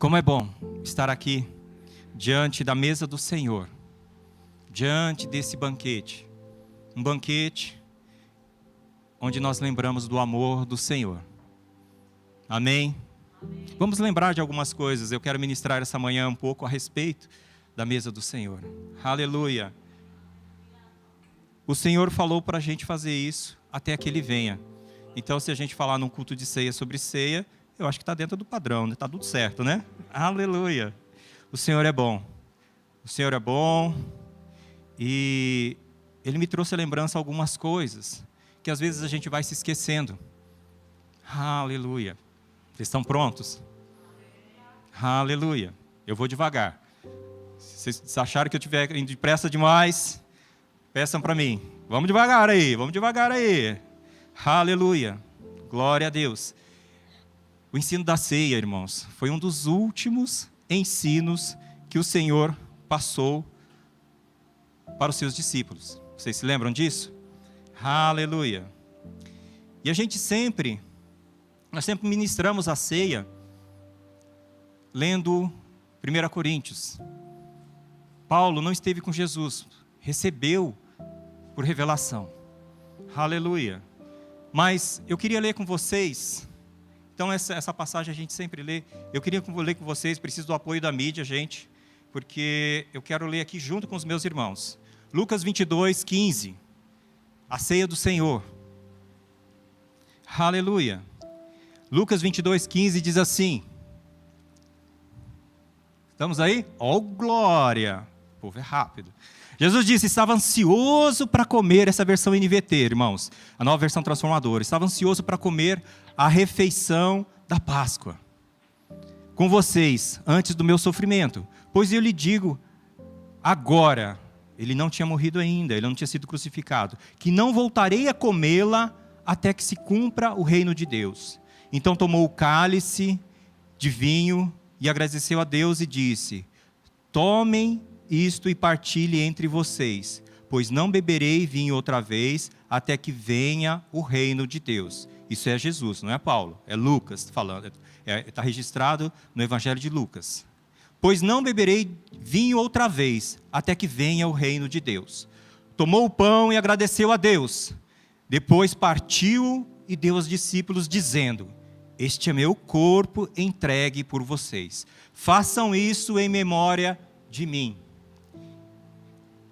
Como é bom estar aqui diante da mesa do Senhor, diante desse banquete. Um banquete onde nós lembramos do amor do Senhor. Amém? Vamos lembrar de algumas coisas. Eu quero ministrar essa manhã um pouco a respeito da mesa do Senhor. Aleluia. O Senhor falou para a gente fazer isso até que Ele venha. Então, se a gente falar num culto de ceia sobre ceia, eu acho que está dentro do padrão, né? Está tudo certo, né? Aleluia. O Senhor é bom. O Senhor é bom. E Ele me trouxe à lembrança algumas coisas que às vezes a gente vai se esquecendo. Aleluia. Vocês estão prontos? Aleluia. Eu vou devagar. Se vocês acharem que eu estiver indo depressa demais, peçam para mim. Vamos devagar aí, vamos devagar aí. Aleluia. Glória a Deus. O ensino da ceia, irmãos, foi um dos últimos ensinos que o Senhor passou para os seus discípulos. Vocês se lembram disso? Aleluia. E a gente nós sempre ministramos a ceia lendo 1 Coríntios. Paulo não esteve com Jesus, recebeu por revelação. Aleluia. Mas eu queria ler com vocês, então essa passagem a gente sempre lê. Eu queria ler com vocês, preciso do apoio da mídia, gente, porque eu quero ler aqui junto com os meus irmãos. Lucas 22, 15. A ceia do Senhor. Aleluia. Lucas 22, 15 diz assim. Estamos aí? Oh, glória. O povo é rápido. Jesus disse, estava ansioso para comer, essa versão NVT, irmãos, a nova versão transformadora, estava ansioso para comer a refeição da Páscoa com vocês, antes do meu sofrimento, pois eu lhe digo, agora, ele não tinha morrido ainda, ele não tinha sido crucificado, que não voltarei a comê-la até que se cumpra o reino de Deus. Então tomou o cálice de vinho e agradeceu a Deus e disse, tomem isto e partilhe entre vocês, pois não beberei vinho outra vez, até que venha o reino de Deus. Isso é Jesus, não é Paulo, é Lucas falando, está registrado no Evangelho de Lucas. Pois não beberei vinho outra vez, até que venha o reino de Deus. Tomou o pão e agradeceu a Deus, depois partiu e deu aos discípulos, dizendo, este é meu corpo entregue por vocês, façam isso em memória de mim.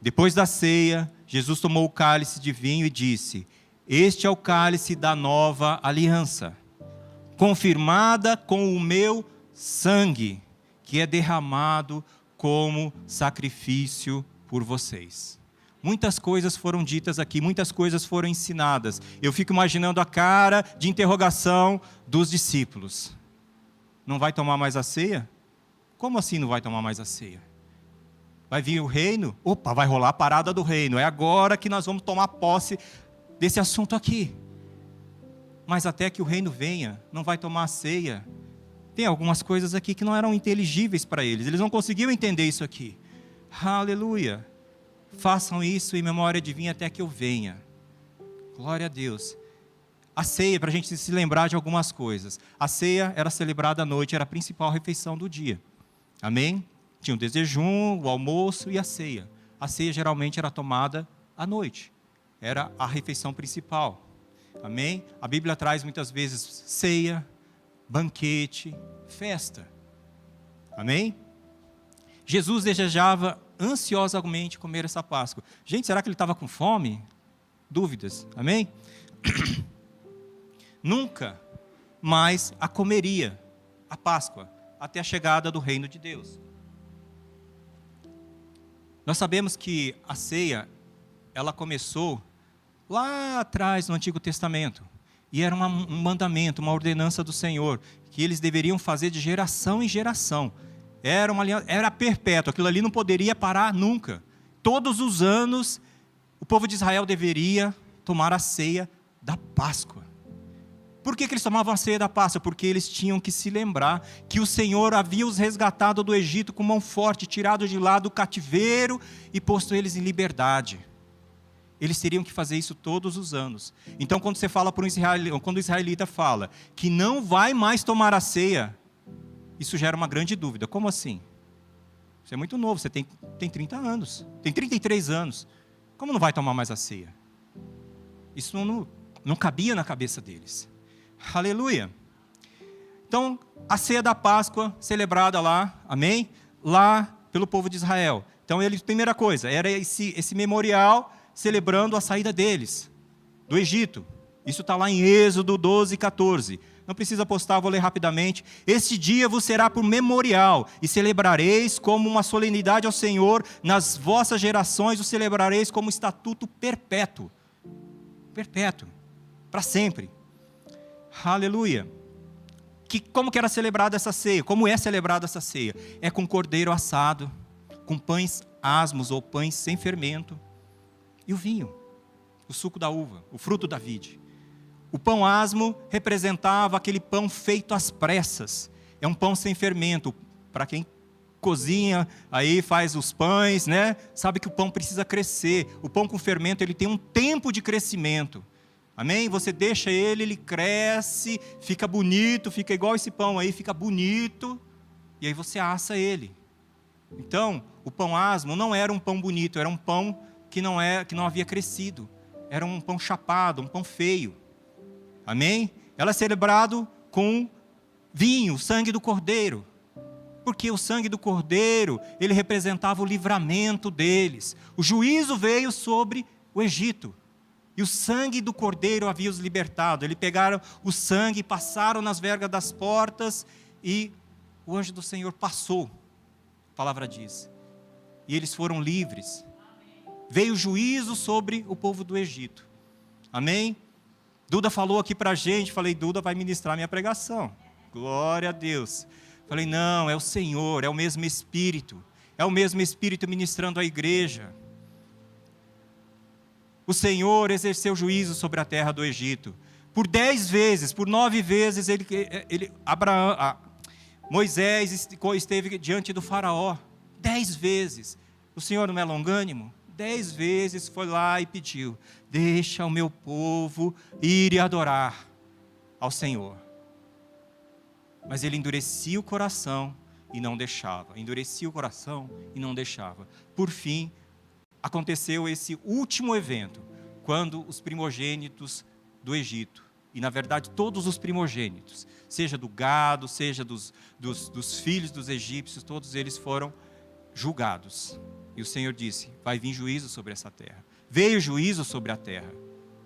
Depois da ceia, Jesus tomou o cálice de vinho e disse, este é o cálice da nova aliança, confirmada com o meu sangue, que é derramado como sacrifício por vocês. Muitas coisas foram ditas aqui, muitas coisas foram ensinadas. Eu fico imaginando a cara de interrogação dos discípulos. Não vai tomar mais a ceia? Como assim não vai tomar mais a ceia? Vai vir o reino? Opa, vai rolar a parada do reino. É agora que nós vamos tomar posse desse assunto aqui. Mas até que o reino venha, não vai tomar a ceia. Tem algumas coisas aqui que não eram inteligíveis para eles. Eles não conseguiam entender isso aqui. Aleluia. Façam isso em memória de mim até que eu venha. Glória a Deus. A ceia, para a gente se lembrar de algumas coisas. A ceia era celebrada à noite, era a principal refeição do dia. Amém? Tinha o desjejum, o almoço e a ceia. A ceia geralmente era tomada à noite. Era a refeição principal. Amém? A Bíblia traz muitas vezes ceia, banquete, festa. Amém? Jesus desejava ansiosamente comer essa Páscoa. Gente, será que ele estava com fome? Dúvidas. Amém? Nunca mais a comeria, a Páscoa, até a chegada do reino de Deus. Nós sabemos que a ceia, ela começou lá atrás no Antigo Testamento. E era um mandamento, uma ordenança do Senhor, que eles deveriam fazer de geração em geração. Era perpétuo, aquilo ali não poderia parar nunca. Todos os anos, o povo de Israel deveria tomar a ceia da Páscoa. Por que eles tomavam a ceia da Páscoa? Porque eles tinham que se lembrar que o Senhor havia os resgatado do Egito com mão forte, tirado de lá do cativeiro e posto eles em liberdade. Eles teriam que fazer isso todos os anos. Então, quando o israelita fala que não vai mais tomar a ceia, isso gera uma grande dúvida. Como assim? Você é muito novo, você tem 30 anos, tem 33 anos. Como não vai tomar mais a ceia? Isso não cabia na cabeça deles. Aleluia. Então, a ceia da Páscoa, celebrada lá, amém? Lá pelo povo de Israel. Então, primeira coisa, era esse memorial celebrando a saída deles, do Egito. Isso está lá em Êxodo 12, 14. Não precisa postar, vou ler rapidamente. Este dia vos será por memorial, e celebrareis como uma solenidade ao Senhor, nas vossas gerações o celebrareis como estatuto perpétuo. Perpétuo, para sempre. Aleluia. Como que era celebrada essa ceia? Como é celebrada essa ceia? É com cordeiro assado, com pães asmos ou pães sem fermento, e o vinho, o suco da uva, o fruto da vide. O pão asmo representava aquele pão feito às pressas. É um pão sem fermento. Para quem cozinha, aí faz os pães, né? Sabe que o pão precisa crescer. O pão com fermento, ele tem um tempo de crescimento. Amém? Você deixa ele cresce, fica bonito, fica igual esse pão aí, fica bonito. E aí você assa ele. Então, o pão asmo não era um pão bonito, era um pão que não havia crescido. Era um pão chapado, um pão feio. Amém? Ela é celebrado com vinho, sangue do cordeiro. Porque o sangue do cordeiro, ele representava o livramento deles. O juízo veio sobre o Egito. E o sangue do cordeiro havia os libertado. Eles pegaram o sangue, passaram nas vergas das portas e o anjo do Senhor passou. A palavra diz. E eles foram livres. Veio juízo sobre o povo do Egito. Amém? Duda falou aqui para a gente, falei, Duda vai ministrar minha pregação. Glória a Deus. Falei, não, é o Senhor, é o mesmo Espírito. É o mesmo Espírito ministrando a igreja. O Senhor exerceu juízo sobre a terra do Egito. Por 10 vezes, por 9 vezes, Moisés esteve diante do faraó. 10 vezes. O Senhor não é longânimo? 10 vezes foi lá e pediu, deixa o meu povo ir e adorar ao Senhor. Mas ele endurecia o coração e não deixava. Endurecia o coração e não deixava. Por fim, aconteceu esse último evento, quando os primogênitos do Egito, e na verdade todos os primogênitos, seja do gado, seja dos filhos dos egípcios, todos eles foram julgados. E o Senhor disse, vai vir juízo sobre essa terra. Veio juízo sobre a terra.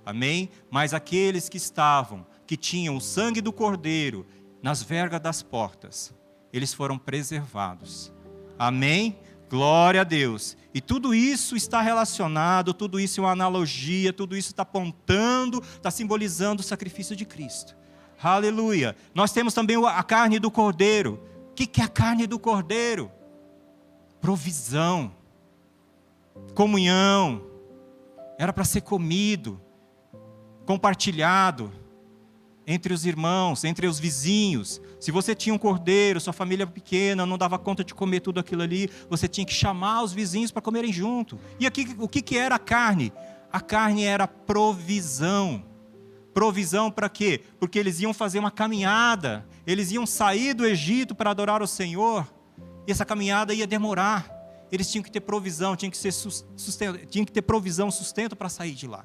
Amém? Mas aqueles que tinham o sangue do cordeiro nas vergas das portas, eles foram preservados. Amém? Glória a Deus. E tudo isso está relacionado, tudo isso é uma analogia, tudo isso está apontando, está simbolizando o sacrifício de Cristo. Aleluia. Nós temos também a carne do cordeiro. O que é a carne do cordeiro? Provisão. Comunhão. Era para ser comido, compartilhado entre os irmãos, entre os vizinhos. Se você tinha um cordeiro, sua família pequena, não dava conta de comer tudo aquilo ali, você tinha que chamar os vizinhos para comerem junto. E aqui, o que era a carne? A carne era provisão. Provisão para quê? Porque eles iam fazer uma caminhada, eles iam sair do Egito para adorar o Senhor, e essa caminhada ia demorar. Eles tinham que ter provisão, tinha que ter provisão, sustento para sair de lá.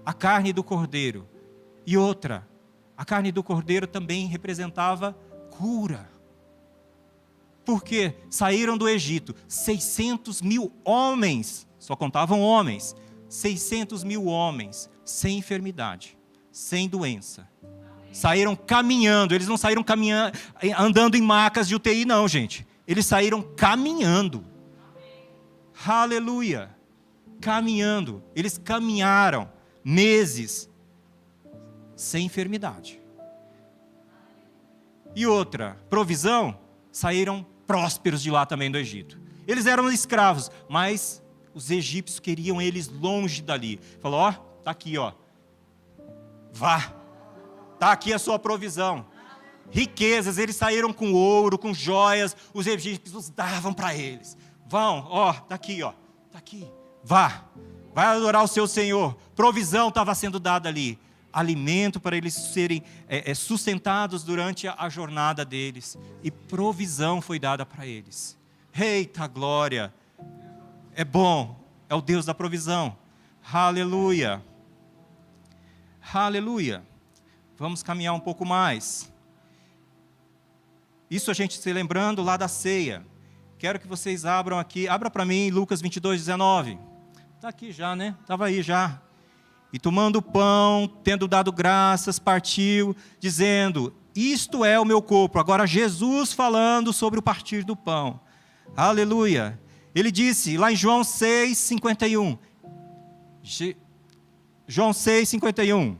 A carne do cordeiro. E outra, a carne do cordeiro também representava cura. Porque saíram do Egito 600 mil homens, só contavam homens, 600 mil homens, sem enfermidade, sem doença. Saíram caminhando, eles não saíram caminhando, andando em macas de UTI não, gente. Eles saíram caminhando. Aleluia. Caminhando. Eles caminharam meses sem enfermidade. E outra, provisão, saíram prósperos de lá também do Egito. Eles eram escravos, mas os egípcios queriam eles longe dali. Falou, ó, tá aqui, ó. Vá. Tá aqui a sua provisão. Riquezas, eles saíram com ouro, com joias, os egípcios davam para eles. Vão, ó, tá aqui, ó. Tá aqui. Vá. Vai adorar o seu Senhor. Provisão estava sendo dada ali. alimento para eles serem sustentados durante a jornada deles. E provisão foi dada para eles. Eita glória! É bom, é o Deus da provisão. Aleluia! Aleluia! Vamos caminhar um pouco mais. Isso a gente se lembrando lá da ceia. Quero que vocês abram aqui, abra para mim Lucas 22:19. Está aqui já, né? Estava aí já. E tomando o pão, tendo dado graças, partiu, dizendo: isto é o meu corpo. Agora Jesus falando sobre o partir do pão. Aleluia. Ele disse lá em João 6:51. João 6:51.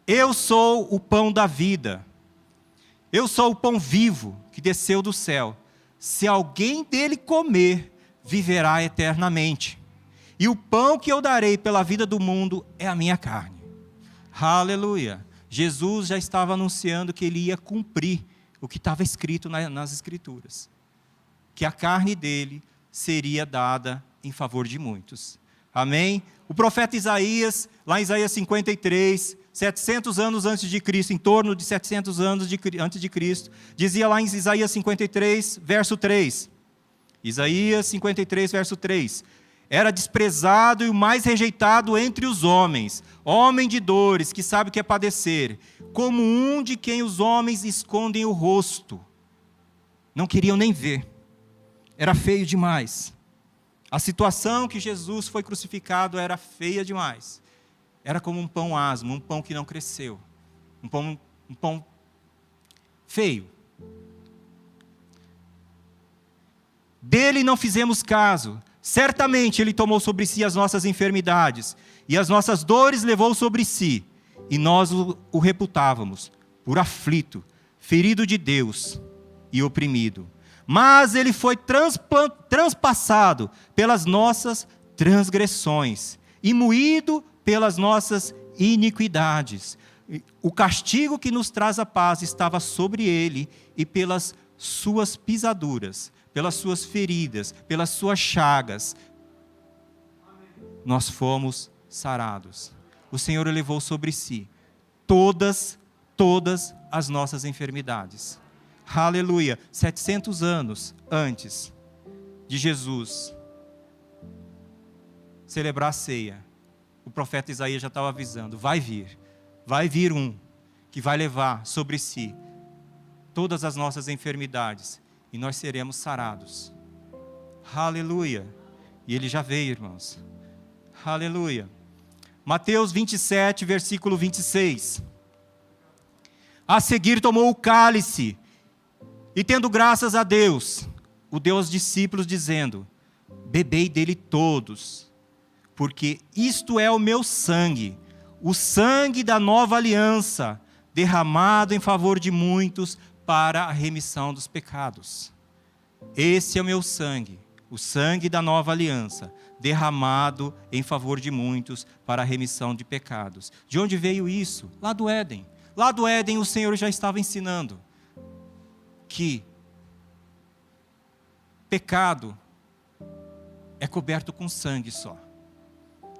Eu sou o pão da vida. Eu sou o pão vivo que desceu do céu. Se alguém dele comer, viverá eternamente. E o pão que eu darei pela vida do mundo é a minha carne. Aleluia. Jesus já estava anunciando que ele ia cumprir o que estava escrito nas Escrituras. Que a carne dele seria dada em favor de muitos. Amém? O profeta Isaías, lá em Isaías 53, 700 anos antes de Cristo, em torno de 700 anos antes de Cristo, dizia lá em Isaías 53, verso 3. Isaías 53, verso 3. Era desprezado e o mais rejeitado entre os homens, homem de dores, que sabe o que é padecer, como um de quem os homens escondem o rosto. Não queriam nem ver. Era feio demais. A situação que Jesus foi crucificado era feia demais. Era como um pão asmo, um pão que não cresceu. Um pão feio. Dele não fizemos caso. Certamente ele tomou sobre si as nossas enfermidades, e as nossas dores levou sobre si, e nós o reputávamos por aflito, ferido de Deus e oprimido. Mas ele foi transpassado pelas nossas transgressões, e moído pelas nossas iniquidades. O castigo que nos traz a paz estava sobre ele, e pelas suas pisaduras, pelas suas feridas, pelas suas chagas, nós fomos sarados. O Senhor levou sobre si todas as nossas enfermidades. Aleluia. 700 anos antes de Jesus celebrar a ceia, o profeta Isaías já estava avisando: vai vir um que vai levar sobre si todas as nossas enfermidades, e nós seremos sarados. Aleluia. E ele já veio, irmãos. Aleluia. Mateus 27, versículo 26. A seguir tomou o cálice, e tendo graças a Deus, o deu aos discípulos, dizendo: bebei dele todos, porque isto é o meu sangue, o sangue da nova aliança, derramado em favor de muitos para a remissão dos pecados. Esse é o meu sangue, o sangue da nova aliança, derramado em favor de muitos para a remissão de pecados. De onde veio isso? Lá do Éden. Lá do Éden o Senhor já estava ensinando que pecado é coberto com sangue só.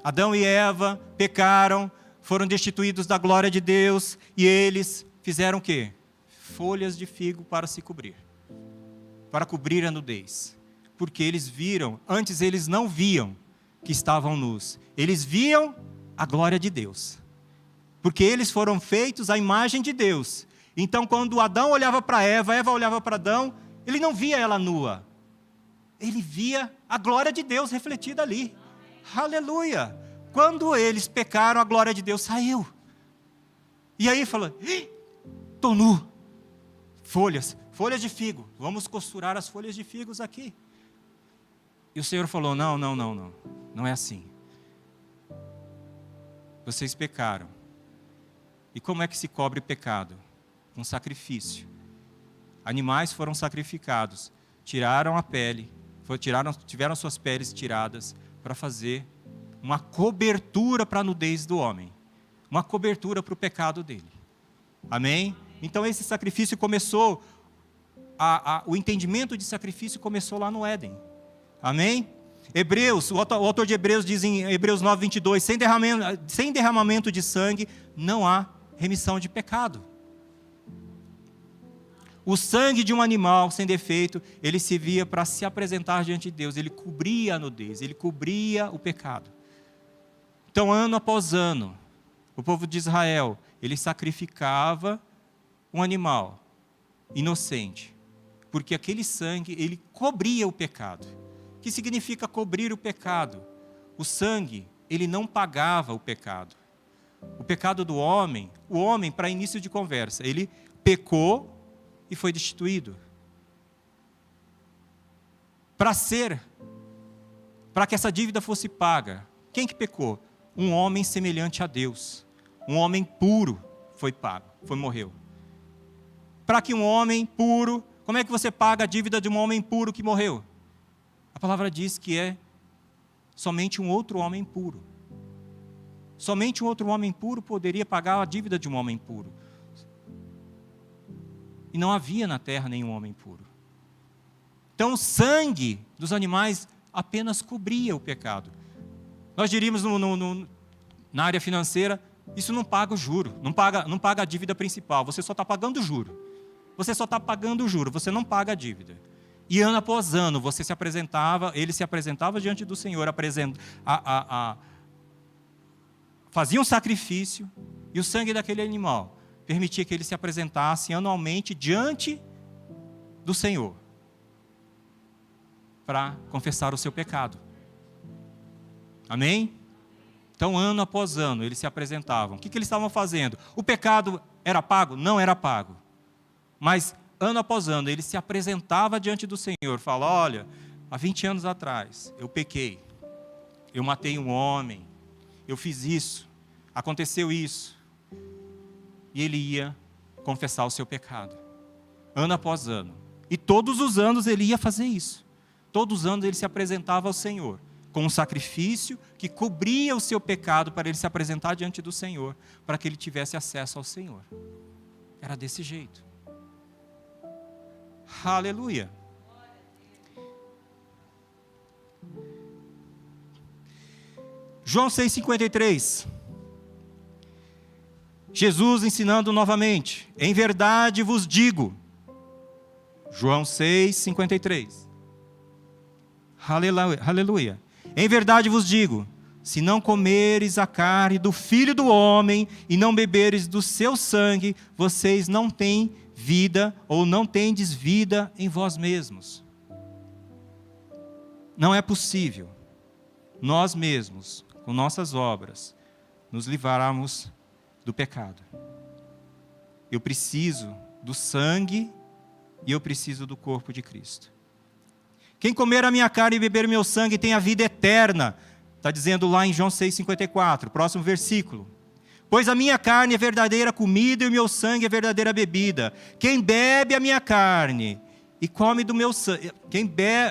Adão e Eva pecaram, foram destituídos da glória de Deus, e eles fizeram o quê? Folhas de figo para se cobrir, para cobrir a nudez, porque eles viram, antes eles não viam que estavam nus, eles viam a glória de Deus, porque eles foram feitos à imagem de Deus. Então quando Adão olhava para Eva, Eva olhava para Adão, ele não via ela nua, ele via a glória de Deus refletida ali. Aleluia. Quando eles pecaram, a glória de Deus saiu, e aí falou: estou nu. Folhas de figo, vamos costurar as folhas de figos aqui. E o Senhor falou: não é assim. Vocês pecaram. E como é que se cobre pecado? Com sacrifício. Animais foram sacrificados, tiraram a pele, tiveram suas peles tiradas para fazer uma cobertura para a nudez do homem, uma cobertura para o pecado dele. Amém? Então esse sacrifício começou, o entendimento de sacrifício começou lá no Éden. Amém? Hebreus, o autor de Hebreus diz em Hebreus 9:22, sem derramamento de sangue não há remissão de pecado. O sangue de um animal sem defeito, ele servia para se apresentar diante de Deus, ele cobria a nudez, ele cobria o pecado. Então, ano após ano, o povo de Israel, ele sacrificava um animal inocente, porque aquele sangue, ele cobria o pecado. O que significa cobrir o pecado? O sangue, ele não pagava o pecado. O pecado do homem, o homem, para início de conversa, ele pecou e foi destituído. Para que essa dívida fosse paga, quem que pecou? Um homem semelhante a Deus. Um homem puro foi pago, morreu. Para que um homem puro, como é que você paga a dívida de um homem puro que morreu? A palavra diz que é somente um outro homem puro. Somente um outro homem puro poderia pagar a dívida de um homem puro. E não havia na terra nenhum homem puro. Então o sangue dos animais apenas cobria o pecado. Nós diríamos na área financeira, isso não paga o juro, não paga a dívida principal, você só está pagando o juro. Você só está pagando o juro, você não paga a dívida. E ano após ano, ele se apresentava diante do Senhor, fazia um sacrifício, e o sangue daquele animal permitia que ele se apresentasse anualmente diante do Senhor, para confessar o seu pecado. Amém? Então, ano após ano, eles se apresentavam. O que eles estavam fazendo? O pecado era pago? Não era pago. Mas, ano após ano, ele se apresentava diante do Senhor. Fala, olha, há 20 anos atrás, eu pequei. Eu matei um homem. Eu fiz isso. Aconteceu isso. E ele ia confessar o seu pecado. Ano após ano. E todos os anos ele ia fazer isso. Todos os anos ele se apresentava ao Senhor, com um sacrifício que cobria o seu pecado para ele se apresentar diante do Senhor, para que ele tivesse acesso ao Senhor. Era desse jeito. Aleluia. João 6,53. Jesus ensinando novamente. Em verdade vos digo. João 6,53. Aleluia. Em verdade vos digo, se não comeres a carne do Filho do Homem e não beberes do seu sangue, vocês não têm vida ou não tendes vida em vós mesmos. Não é possível nós mesmos, com nossas obras, nos livrarmos do pecado. Eu preciso do sangue e eu preciso do corpo de Cristo. Quem comer a minha carne e beber o meu sangue tem a vida eterna. Está dizendo lá em João 6,54, próximo versículo. Pois a minha carne é verdadeira comida e o meu sangue é verdadeira bebida. Quem bebe a minha carne e come do meu sangue,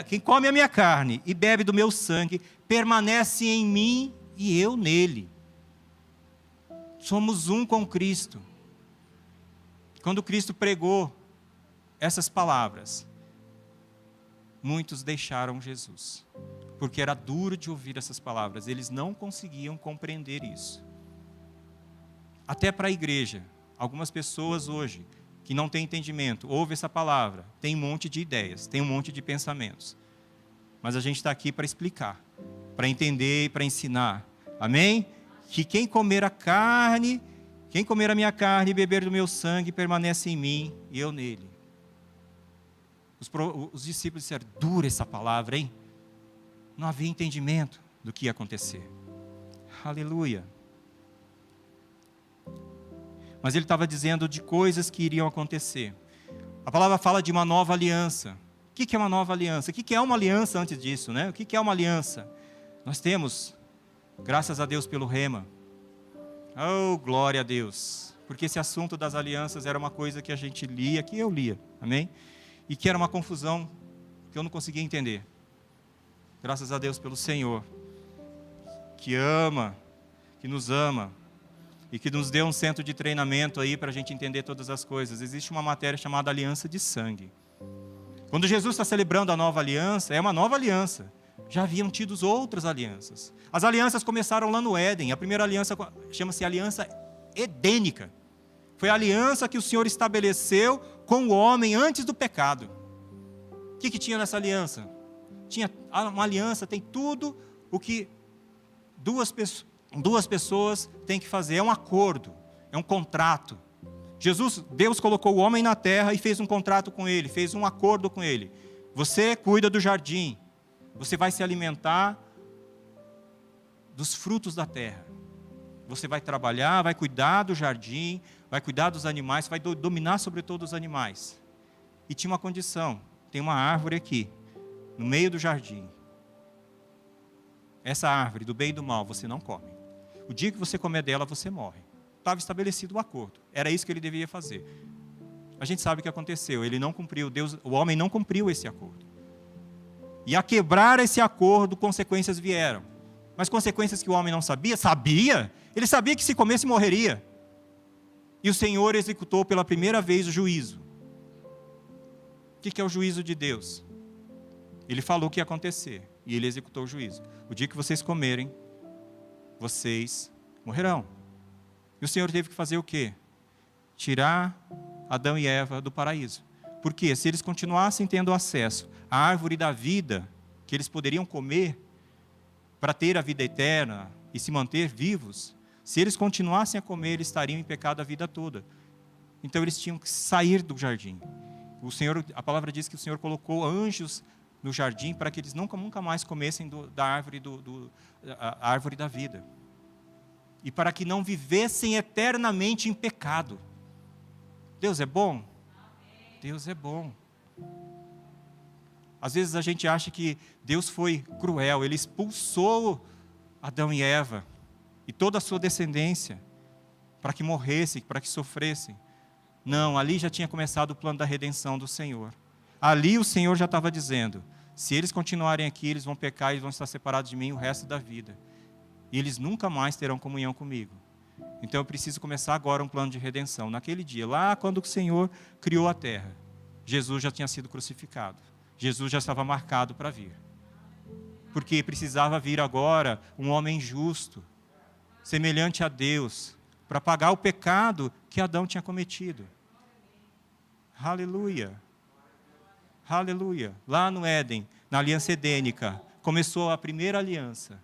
quem come a minha carne e bebe do meu sangue, permanece em mim e eu nele. Somos um com Cristo. Quando Cristo pregou essas palavras, muitos deixaram Jesus, porque era duro de ouvir essas palavras, eles não conseguiam compreender isso. Até para a igreja, algumas pessoas hoje, que não têm entendimento, ouvem essa palavra, tem um monte de ideias, tem um monte de pensamentos, mas a gente está aqui para explicar, para entender e para ensinar, amém? Que quem comer a minha carne e beber do meu sangue, permanece em mim e eu nele. Os discípulos disseram, dura essa palavra, hein? Não havia entendimento do que ia acontecer. Aleluia. Mas ele estava dizendo de coisas que iriam acontecer. A palavra fala de uma nova aliança. O que é uma nova aliança? O que é uma aliança antes disso, né? O que é uma aliança? Nós temos, graças a Deus pelo Rema. Oh, glória a Deus. Porque esse assunto das alianças era uma coisa que a gente lia, que eu lia, amém? E que era uma confusão que eu não conseguia entender. Graças a Deus pelo Senhor, que nos ama, e que nos deu um centro de treinamento aí para a gente entender todas as coisas. Existe uma matéria chamada aliança de sangue. Quando Jesus está celebrando a nova aliança, é uma nova aliança. Já haviam tido outras alianças. As alianças começaram lá no Éden. A primeira aliança chama-se aliança edênica. Foi a aliança que o Senhor estabeleceu com o homem antes do pecado. O que tinha nessa aliança? Tinha uma aliança, tem tudo o que duas pessoas têm que fazer. É um acordo, é um contrato. Deus colocou o homem na terra e fez um contrato com ele, fez um acordo com ele. Você cuida do jardim, você vai se alimentar dos frutos da terra. Você vai trabalhar, vai cuidar do jardim, vai cuidar dos animais, vai dominar sobre todos os animais. E tinha uma condição, tem uma árvore aqui, no meio do jardim. Essa árvore do bem e do mal você não come. O dia que você comer dela, você morre. Estava estabelecido o acordo. Era isso que ele devia fazer. A gente sabe o que aconteceu. Ele não cumpriu, o homem não cumpriu esse acordo. E a quebrar esse acordo, consequências vieram. Mas consequências que o homem não sabia? Sabia. Ele sabia que se comesse morreria. E o Senhor executou pela primeira vez o juízo. O que é o juízo de Deus? Ele falou o que ia acontecer. E ele executou o juízo. O dia que vocês comerem, vocês morrerão. E o Senhor teve que fazer o quê? Tirar Adão e Eva do paraíso. Porque se eles continuassem tendo acesso à árvore da vida, que eles poderiam comer, para ter a vida eterna e se manter vivos, se eles continuassem a comer, eles estariam em pecado a vida toda. Então eles tinham que sair do jardim. A palavra diz que o Senhor colocou anjos no jardim para que eles nunca mais comessem da árvore, a árvore da vida. E para que não vivessem eternamente em pecado. Deus é bom? Deus é bom. Às vezes a gente acha que Deus foi cruel, Ele expulsou Adão e Eva e toda a sua descendência para que morressem, para que sofressem. Não, ali já tinha começado o plano da redenção do Senhor. Ali o Senhor já estava dizendo, se eles continuarem aqui, eles vão pecar e vão estar separados de mim o resto da vida. E eles nunca mais terão comunhão comigo. Então eu preciso começar agora um plano de redenção. Naquele dia, lá quando o Senhor criou a terra, Jesus já tinha sido crucificado. Jesus já estava marcado para vir. Porque precisava vir agora um homem justo, semelhante a Deus, para pagar o pecado que Adão tinha cometido. Aleluia. Aleluia. Lá no Éden, na aliança edênica, começou a primeira aliança.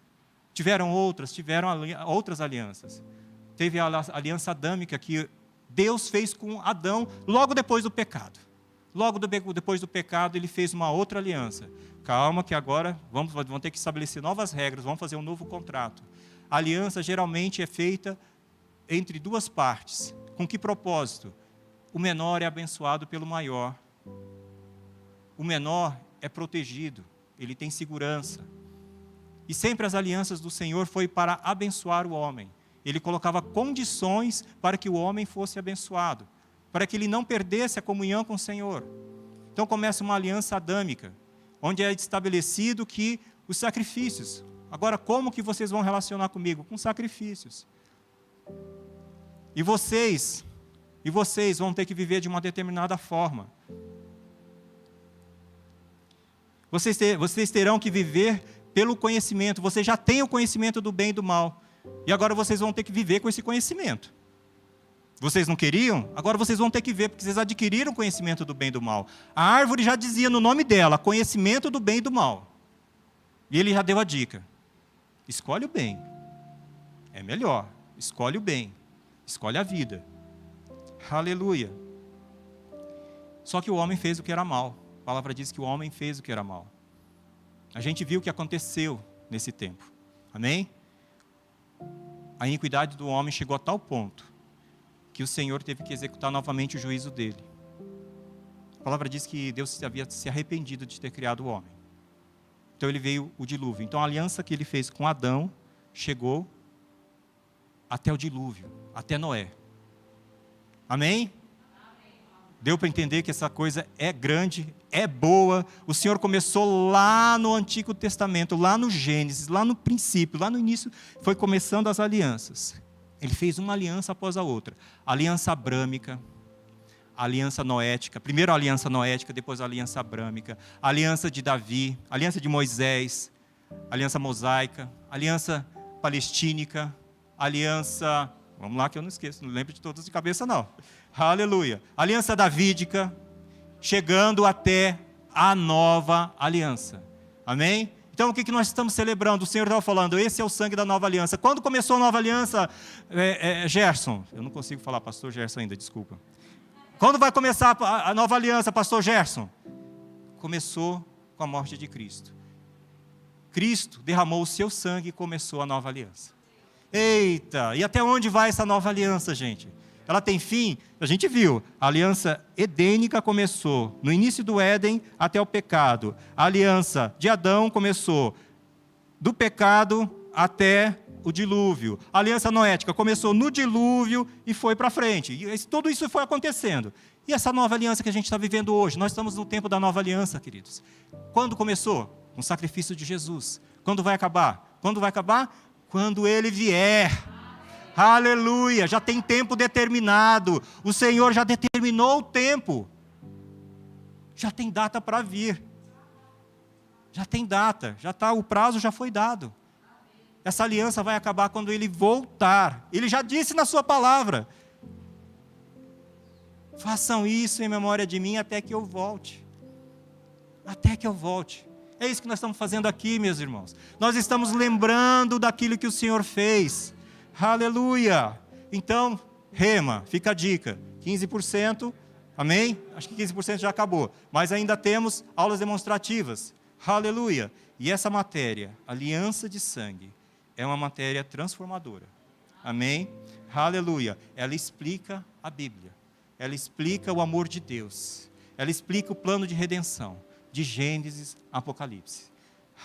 Tiveram outras alianças. Teve a aliança adâmica que Deus fez com Adão logo depois do pecado. Logo depois do pecado, ele fez uma outra aliança. Calma que agora vão ter que estabelecer novas regras, vamos fazer um novo contrato. A aliança geralmente é feita entre duas partes. Com que propósito? O menor é abençoado pelo maior. O menor é protegido, ele tem segurança. E sempre as alianças do Senhor foi para abençoar o homem. Ele colocava condições para que o homem fosse abençoado, para que ele não perdesse a comunhão com o Senhor. Então começa uma aliança adâmica, onde é estabelecido que os sacrifícios. Agora, como que vocês vão relacionar comigo? Com sacrifícios. E vocês vão ter que viver de uma determinada forma. Vocês terão que viver pelo conhecimento. Vocês já têm o conhecimento do bem e do mal. E agora vocês vão ter que viver com esse conhecimento. Vocês não queriam? Agora vocês vão ter que ver, porque vocês adquiriram o conhecimento do bem e do mal. A árvore já dizia no nome dela, conhecimento do bem e do mal. E ele já deu a dica. Escolhe o bem. É melhor. Escolhe o bem. Escolhe a vida. Aleluia. Só que o homem fez o que era mal. A palavra diz que o homem fez o que era mal. A gente viu o que aconteceu nesse tempo. Amém? A iniquidade do homem chegou a tal ponto que o Senhor teve que executar novamente o juízo dele. A palavra diz que Deus havia se arrependido de ter criado o homem. Então ele veio o dilúvio. Então a aliança que ele fez com Adão chegou até o dilúvio, até Noé. Amém? Deu para entender que essa coisa é grande, é boa. O Senhor começou lá no Antigo Testamento, lá no Gênesis, lá no princípio, lá no início, foi começando as alianças. Ele fez uma aliança após a outra. A aliança abrâmica, a aliança noética, primeiro a aliança noética, depois a aliança abrâmica, a aliança de Davi, a aliança de Moisés, a aliança mosaica, a aliança palestínica, a aliança Vamos lá que eu não esqueço, não lembro de todas de cabeça não. Aleluia. Aliança davídica, chegando até a nova aliança. Amém? Então o que nós estamos celebrando? O Senhor estava falando, esse é o sangue da nova aliança. Quando começou a nova aliança, Gerson? Eu não consigo falar pastor Gerson ainda, desculpa. Quando vai começar a nova aliança, pastor Gerson? Começou com a morte de Cristo. Cristo derramou o seu sangue e começou a nova aliança. Eita, e até onde vai essa nova aliança, gente? Ela tem fim? A gente viu, a aliança edênica começou no início do Éden até o pecado. A aliança de Adão começou do pecado até o dilúvio. A aliança noética começou no dilúvio e foi para frente. E tudo isso foi acontecendo. E essa nova aliança que a gente está vivendo hoje? Nós estamos no tempo da nova aliança, queridos. Quando começou? Com o sacrifício de Jesus. Quando vai acabar? Quando vai acabar? Quando Ele vier. Aleluia, já tem tempo determinado. O Senhor já determinou o tempo. Já tem data para vir. Já tem data, o prazo já foi dado. Essa aliança vai acabar quando Ele voltar. Ele já disse na sua palavra. Façam isso em memória de mim até que eu volte. Até que eu volte. É isso que nós estamos fazendo aqui, meus irmãos. Nós estamos lembrando daquilo que o Senhor fez. Aleluia! Então, rema, fica a dica. 15%, amém? Acho que 15% já acabou. Mas ainda temos aulas demonstrativas. Aleluia! E essa matéria, aliança de sangue, é uma matéria transformadora. Amém? Aleluia! Ela explica a Bíblia. Ela explica o amor de Deus. Ela explica o plano de redenção, de Gênesis a Apocalipse.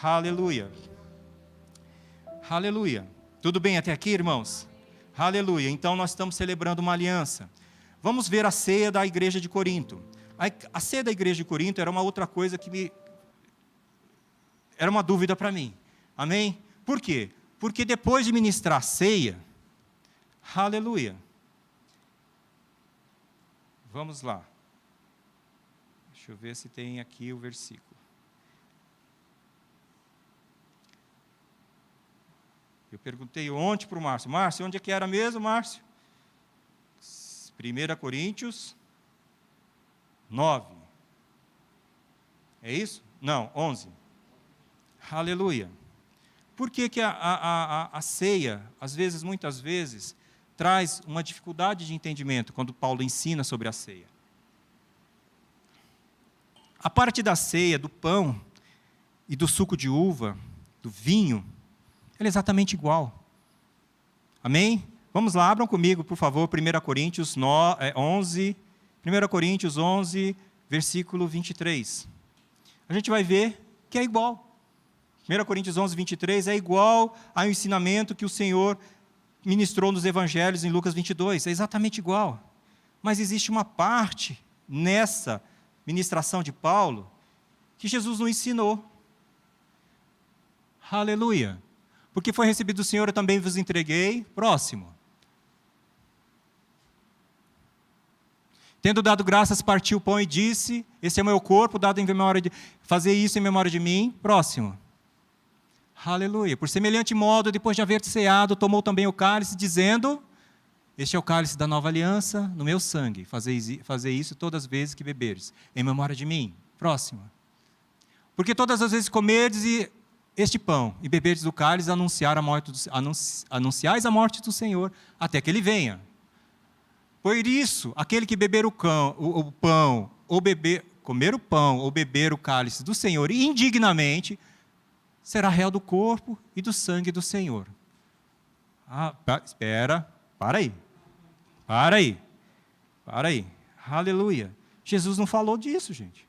Aleluia! Aleluia! Tudo bem até aqui, irmãos? Aleluia! Então nós estamos celebrando uma aliança. Vamos ver a ceia da igreja de Corinto. A ceia da igreja de Corinto era uma outra coisa que era uma dúvida para mim. Amém? Por quê? Porque depois de ministrar a ceia, aleluia. Vamos lá. Deixa eu ver se tem aqui o versículo. Eu perguntei ontem para o Márcio. Márcio, onde é que era mesmo, Márcio? 1 Coríntios 9. É isso? Não, 11. Aleluia. Por que a ceia, às vezes, muitas vezes, traz uma dificuldade de entendimento quando Paulo ensina sobre a ceia? A parte da ceia, do pão e do suco de uva, do vinho, ela é exatamente igual. Amém? Vamos lá, abram comigo, por favor, 1 Coríntios 11, 1 Coríntios 11, versículo 23. A gente vai ver que é igual. 1 Coríntios 11, 23 é igual ao ensinamento que o Senhor ministrou nos evangelhos em Lucas 22. É exatamente igual. Mas existe uma parte nessa ministração de Paulo que Jesus não ensinou. Aleluia. Porque foi recebido do Senhor, eu também vos entreguei. Próximo. Tendo dado graças, partiu o pão e disse, esse é o meu corpo, dado em memória de... Fazer isso em memória de mim. Próximo. Aleluia. Por semelhante modo, depois de haver ceado, tomou também o cálice, dizendo, este é o cálice da nova aliança, no meu sangue. Fazer isso todas as vezes que beberes, em memória de mim. Próximo. Porque todas as vezes comerdes este pão e beberdes do cálice, anunciais a morte do Senhor, até que Ele venha. Por isso, aquele que beber o pão, ou comer o pão, ou beber o cálice do Senhor indignamente, será réu do corpo e do sangue do Senhor. Espera, para aí. Aleluia. Jesus não falou disso, gente.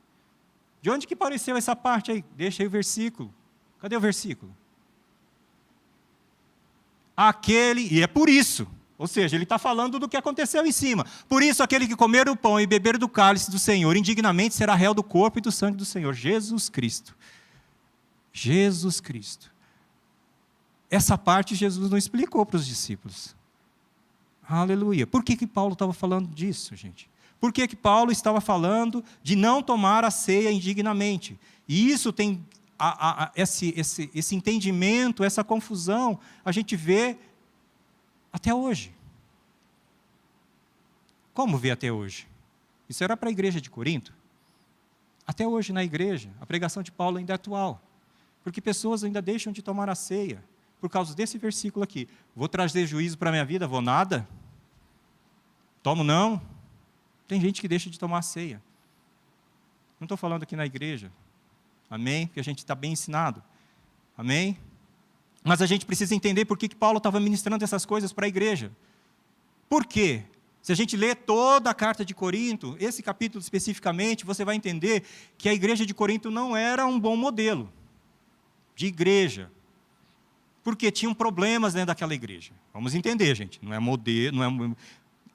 De onde que apareceu essa parte aí? Deixa aí o versículo. Cadê o versículo? E é por isso, ou seja, ele está falando do que aconteceu em cima. Por isso, aquele que comer o pão e beber do cálice do Senhor, indignamente será réu do corpo e do sangue do Senhor, Jesus Cristo. Jesus Cristo. Essa parte Jesus não explicou para os discípulos. Aleluia. Por que Paulo estava falando disso, gente? Por que Paulo estava falando de não tomar a ceia indignamente? E isso tem esse entendimento, essa confusão, a gente vê até hoje. Como vê até hoje? Isso era para a igreja de Corinto. Até hoje na igreja, a pregação de Paulo ainda é atual. Porque pessoas ainda deixam de tomar a ceia. Por causa desse versículo aqui. Vou trazer juízo para a minha vida? Vou nada? Tomo não? Tem gente que deixa de tomar a ceia. Não estou falando aqui na igreja. Amém? Porque a gente está bem ensinado. Amém? Mas a gente precisa entender por que Paulo estava ministrando essas coisas para a igreja. Por quê? Se a gente lê toda a carta de Corinto, esse capítulo especificamente, você vai entender que a igreja de Corinto não era um bom modelo de igreja. Porque tinham problemas dentro daquela igreja. Vamos entender, gente. Não é modelo, não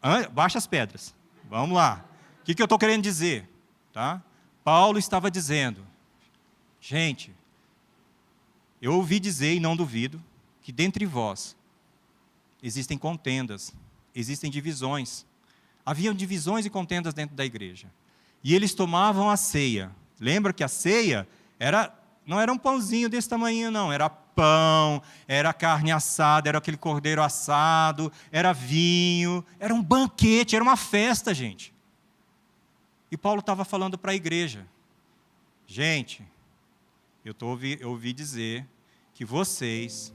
é... Baixa as pedras. Vamos lá. O que eu estou querendo dizer? Tá? Paulo estava dizendo, gente, eu ouvi dizer e não duvido, que dentre vós existem contendas, existem divisões. Haviam divisões e contendas dentro da igreja. E eles tomavam a ceia. Lembra que a ceia não era um pãozinho desse tamanho, não. Era pão, era carne assada, era aquele cordeiro assado, era vinho, era um banquete, era uma festa, gente. E Paulo estava falando para a igreja, gente, eu ouvi dizer que vocês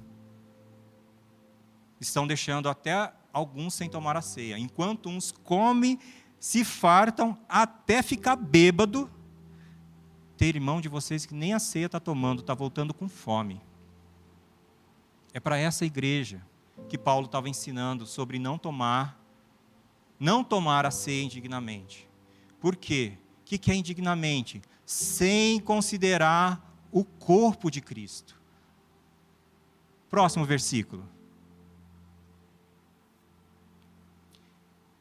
estão deixando até alguns sem tomar a ceia, enquanto uns comem, se fartam até ficar bêbado. Tem irmão de vocês que nem a ceia está tomando, está voltando com fome. É para essa igreja que Paulo estava ensinando sobre não tomar a ceia indignamente. Por quê? O que é indignamente? Sem considerar o corpo de Cristo. Próximo versículo.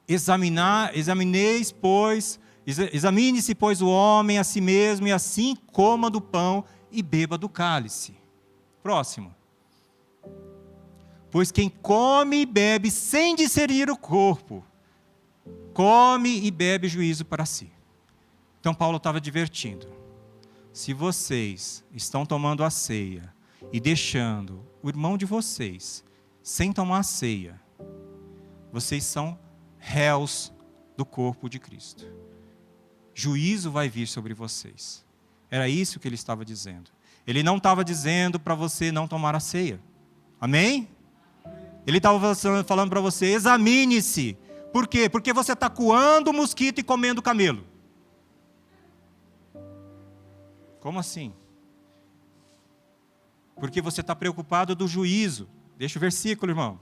Examine-se, pois, o homem a si mesmo, e assim coma do pão e beba do cálice. Próximo. Pois quem come e bebe sem discernir o corpo, come e bebe juízo para si. Então Paulo estava advertindo. Se vocês estão tomando a ceia e deixando o irmão de vocês sem tomar a ceia, vocês são réus do corpo de Cristo. Juízo vai vir sobre vocês. Era isso que ele estava dizendo. Ele não estava dizendo para você não tomar a ceia. Amém? Ele estava falando para você, examine-se. Por quê? Porque você está coando mosquito e comendo camelo. Como assim? Porque você está preocupado do juízo. Deixa o versículo, irmão.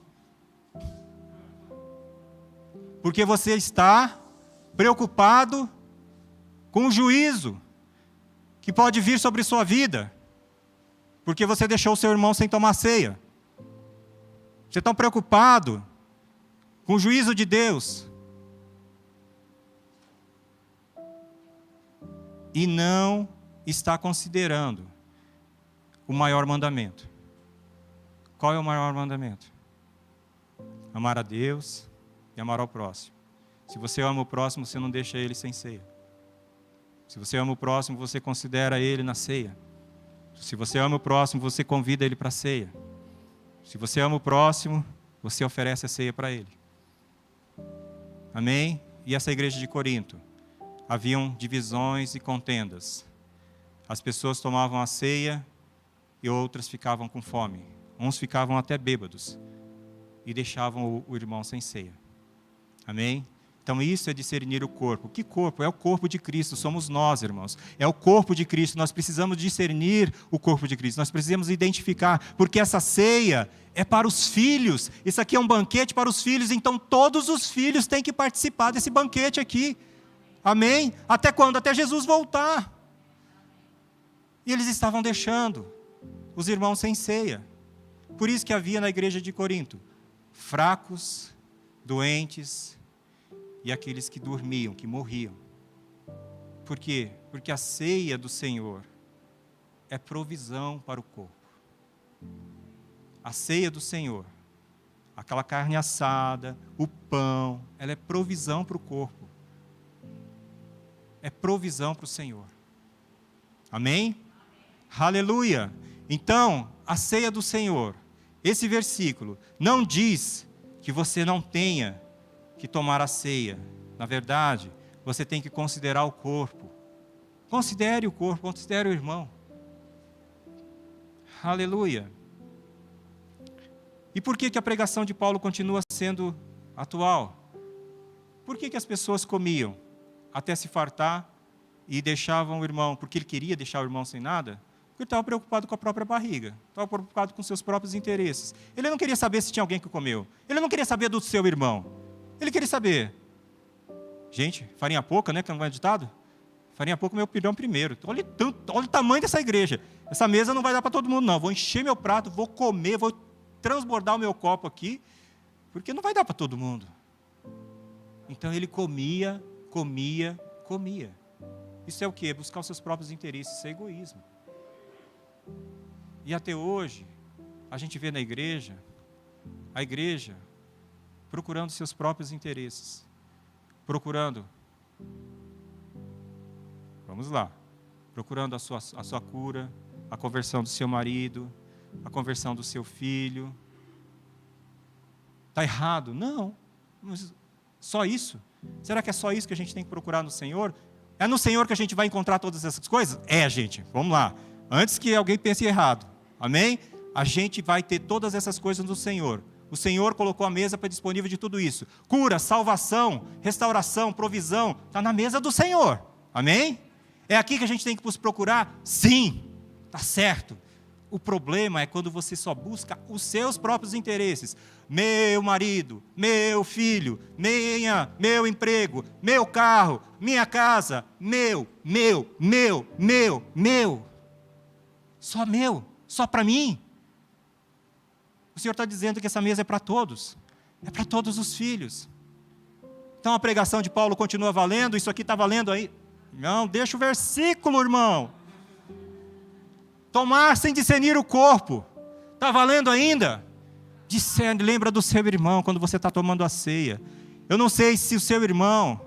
Porque você está preocupado com o juízo que pode vir sobre sua vida. Porque você deixou o seu irmão sem tomar ceia. Você está preocupado com o juízo de Deus. E não está considerando o maior mandamento. Qual é o maior mandamento? Amar a Deus e amar ao próximo. Se você ama o próximo, você não deixa ele sem ceia. Se você ama o próximo, você considera ele na ceia. Se você ama o próximo, você convida ele para a ceia. Se você ama o próximo, você oferece a ceia para ele. Amém? E essa igreja de Corinto? Haviam divisões e contendas. As pessoas tomavam a ceia e outras ficavam com fome. Uns ficavam até bêbados e deixavam o irmão sem ceia. Amém? Então isso é discernir o corpo. Que corpo? É o corpo de Cristo, somos nós, irmãos. É o corpo de Cristo, nós precisamos discernir o corpo de Cristo. Nós precisamos identificar, porque essa ceia é para os filhos. Isso aqui é um banquete para os filhos, então todos os filhos têm que participar desse banquete aqui. Amém? Até quando? Até Jesus voltar. E eles estavam deixando os irmãos sem ceia. Por isso que havia na igreja de Corinto fracos, doentes e aqueles que dormiam, que morriam. Por quê? Porque a ceia do Senhor é provisão para o corpo. A ceia do Senhor, aquela carne assada, o pão, ela é provisão para o corpo. É provisão para o Senhor. Amém? Aleluia! Então, a ceia do Senhor, esse versículo não diz que você não tenha que tomar a ceia Na verdade, você tem que considerar o corpo. Considere o corpo, considere o irmão. Aleluia. E por que a pregação de Paulo continua sendo atual? Por que as pessoas comiam até se fartar e deixavam o irmão? Porque ele queria deixar o irmão sem nada? Porque ele estava preocupado com a própria barriga, estava preocupado com seus próprios interesses. Ele não queria saber se tinha alguém que comeu. Ele não queria saber do seu irmão. Ele queria saber. Gente, farinha pouca, né? Que não é ditado? Farinha pouca, meu pirão primeiro. Olha o tamanho dessa igreja. Essa mesa não vai dar para todo mundo, não. Vou encher meu prato, vou comer, vou transbordar o meu copo aqui, porque não vai dar para todo mundo. Então ele comia. Isso é o quê? Buscar os seus próprios interesses, isso é egoísmo. E até hoje, a gente vê na igreja, a igreja procurando seus próprios interesses. Procurando, vamos lá, procurando a sua cura, a conversão do seu marido, a conversão do seu filho. Está errado? Não. Mas só isso? Será que é só isso que a gente tem que procurar no Senhor? É no Senhor que a gente vai encontrar todas essas coisas? É, gente, vamos lá. Antes que alguém pense errado, amém? A gente vai ter todas essas coisas no Senhor. O Senhor colocou a mesa para disponível de tudo isso. Cura, salvação, restauração, provisão, está na mesa do Senhor, amém? É aqui que a gente tem que procurar? Sim, está certo. O problema é quando você só busca os seus próprios interesses. Meu marido, meu filho, meu emprego, meu carro, minha casa, meu. Só meu, só para mim. O Senhor está dizendo que essa mesa é para todos. É para todos os filhos. Então a pregação de Paulo continua valendo, isso aqui está valendo aí. Não, deixa o versículo, irmão. Tomar sem discernir o corpo. Está valendo ainda? Discerne, lembra do seu irmão quando você está tomando a ceia. Eu não sei se o seu irmão,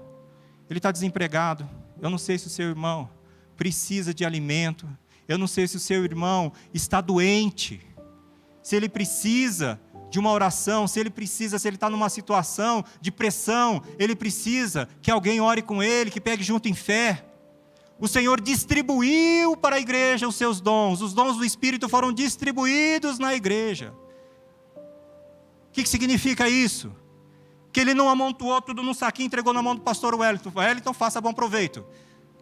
ele está desempregado. Eu não sei se o seu irmão precisa de alimento. Eu não sei se o seu irmão está doente. Se ele precisa de uma oração, se ele está numa situação de pressão, ele precisa que alguém ore com ele, que pegue junto em fé. O Senhor distribuiu para a igreja os seus dons. Os dons do Espírito foram distribuídos na igreja. O que significa isso? Que ele não amontoou tudo num saquinho e entregou na mão do pastor Wellington. Wellington, faça bom proveito.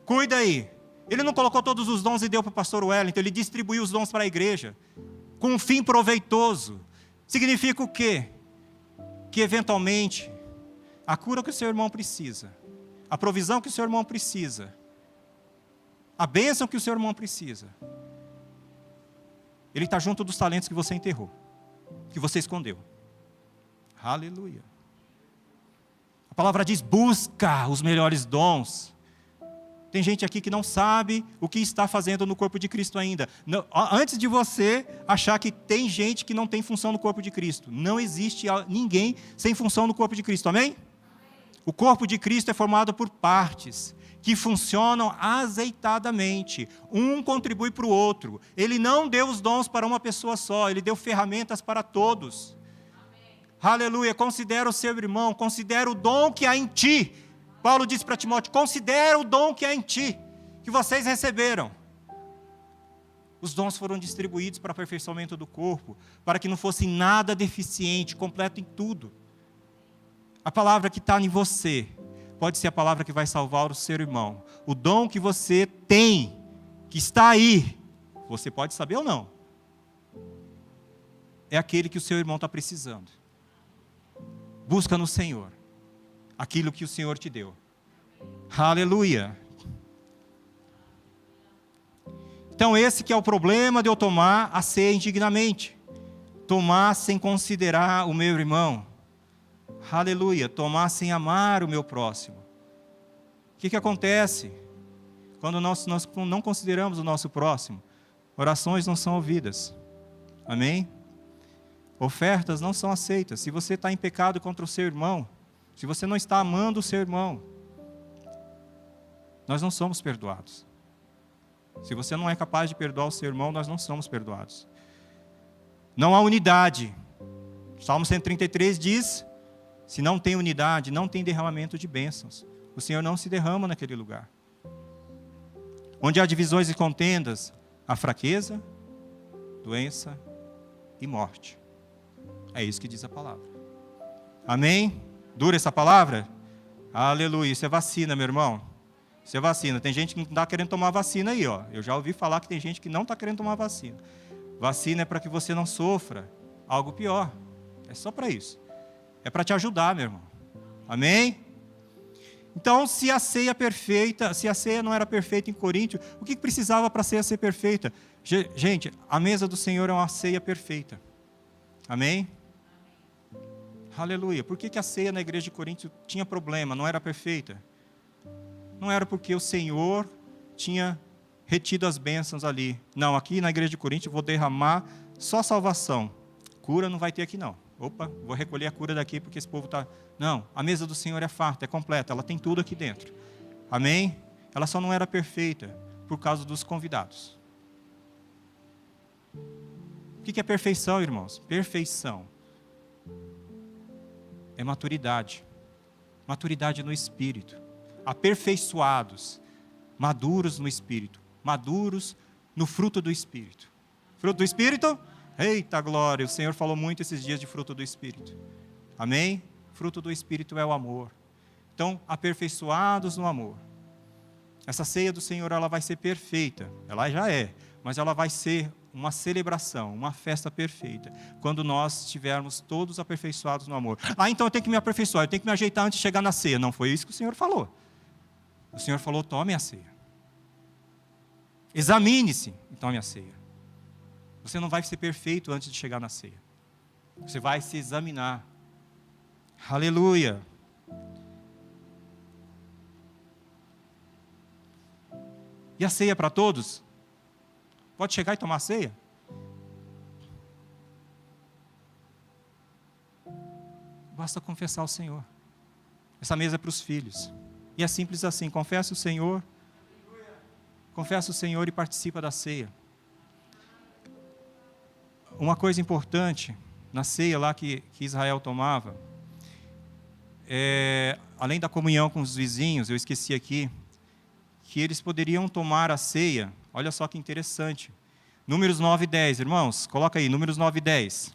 Cuida aí. Ele não colocou todos os dons e deu para o pastor Wellington. Ele distribuiu os dons para a igreja. Com um fim proveitoso. Significa o quê? Que eventualmente, a cura que o seu irmão precisa, a provisão que o seu irmão precisa, a bênção que o seu irmão precisa, ele está junto dos talentos que você enterrou, que você escondeu. Aleluia. A palavra diz, busca os melhores dons. Tem gente aqui que não sabe o que está fazendo no corpo de Cristo ainda. Não, antes de você achar que tem gente que não tem função no corpo de Cristo, não existe ninguém sem função no corpo de Cristo, amém? O corpo de Cristo é formado por partes que funcionam azeitadamente. Um contribui para o outro. Ele não deu os dons para uma pessoa só, ele deu ferramentas para todos. Amém. Aleluia, considera o seu irmão, considera o dom que há em ti. Paulo disse para Timóteo, considera o dom que há em ti, que vocês receberam. Os dons foram distribuídos para aperfeiçoamento do corpo, para que não fosse nada deficiente, completo em tudo. A palavra que está em você, pode ser a palavra que vai salvar o seu irmão. O dom que você tem, que está aí, você pode saber ou não, é aquele que o seu irmão está precisando. Busca no Senhor aquilo que o Senhor te deu. Aleluia. Então esse que é o problema de eu tomar a ceia indignamente. Tomar sem considerar o meu irmão. Aleluia. Tomar sem amar o meu próximo. O que acontece quando nós não consideramos o nosso próximo? Orações não são ouvidas. Amém? Ofertas não são aceitas. Se você está em pecado contra o seu irmão, se você não está amando o seu irmão, nós não somos perdoados. Se você não é capaz de perdoar o seu irmão, nós não somos perdoados. Não há unidade. Salmo 133 diz, Se não tem unidade, não tem derramamento de bênçãos. O Senhor não se derrama naquele lugar. Onde há divisões e contendas, há fraqueza, doença e morte. É isso que diz a palavra. Amém? Dura essa palavra? Aleluia. Isso é vacina, meu irmão. Isso é vacina. Tem gente que não está querendo tomar vacina aí, ó. Eu já ouvi falar que tem gente que não está querendo tomar vacina. Vacina é para que você não sofra algo pior. É só para isso. É para te ajudar, meu irmão. Amém? Então, se a ceia perfeita, se a ceia não era perfeita em Coríntio, o que precisava para a ceia ser perfeita? Gente, a mesa do Senhor é uma ceia perfeita. Amém? Aleluia. Por que a ceia na igreja de Coríntio tinha problema, não era perfeita? Não era porque o Senhor tinha retido as bênçãos ali. Não, aqui na igreja de Coríntio eu vou derramar só salvação. Cura não vai ter aqui não. Opa, vou recolher a cura daqui porque esse povo está... Não, a mesa do Senhor é farta, é completa, ela tem tudo aqui dentro. Amém? Ela só não era perfeita por causa dos convidados. O que é perfeição, irmãos? Perfeição é maturidade. Maturidade no Espírito. Aperfeiçoados, maduros no Espírito. Maduros no fruto do Espírito. Fruto do Espírito? Eita glória, o Senhor falou muito esses dias de fruto do Espírito. Amém? Fruto do Espírito é o amor. Então, aperfeiçoados no amor. Essa ceia do Senhor, ela vai ser perfeita. Ela já é, mas ela vai ser uma celebração, uma festa perfeita. Quando nós estivermos todos aperfeiçoados no amor. Ah, então eu tenho que me aperfeiçoar, eu tenho que me ajeitar antes de chegar na ceia. Não foi isso que o Senhor falou. O Senhor falou, tome a ceia. Examine-se e tome a ceia. Você não vai ser perfeito antes de chegar na ceia. Você vai se examinar. Aleluia. E a ceia para todos? Pode chegar e tomar a ceia? Basta confessar ao Senhor. Essa mesa é para os filhos. E é simples assim, confessa o Senhor. Confessa o Senhor e participa da ceia. Uma coisa importante na ceia lá que Israel tomava, além da comunhão com os vizinhos, eu esqueci aqui, que eles poderiam tomar a ceia, olha só que interessante, Números 9 e 10, irmãos, coloca aí, Números 9 e 10.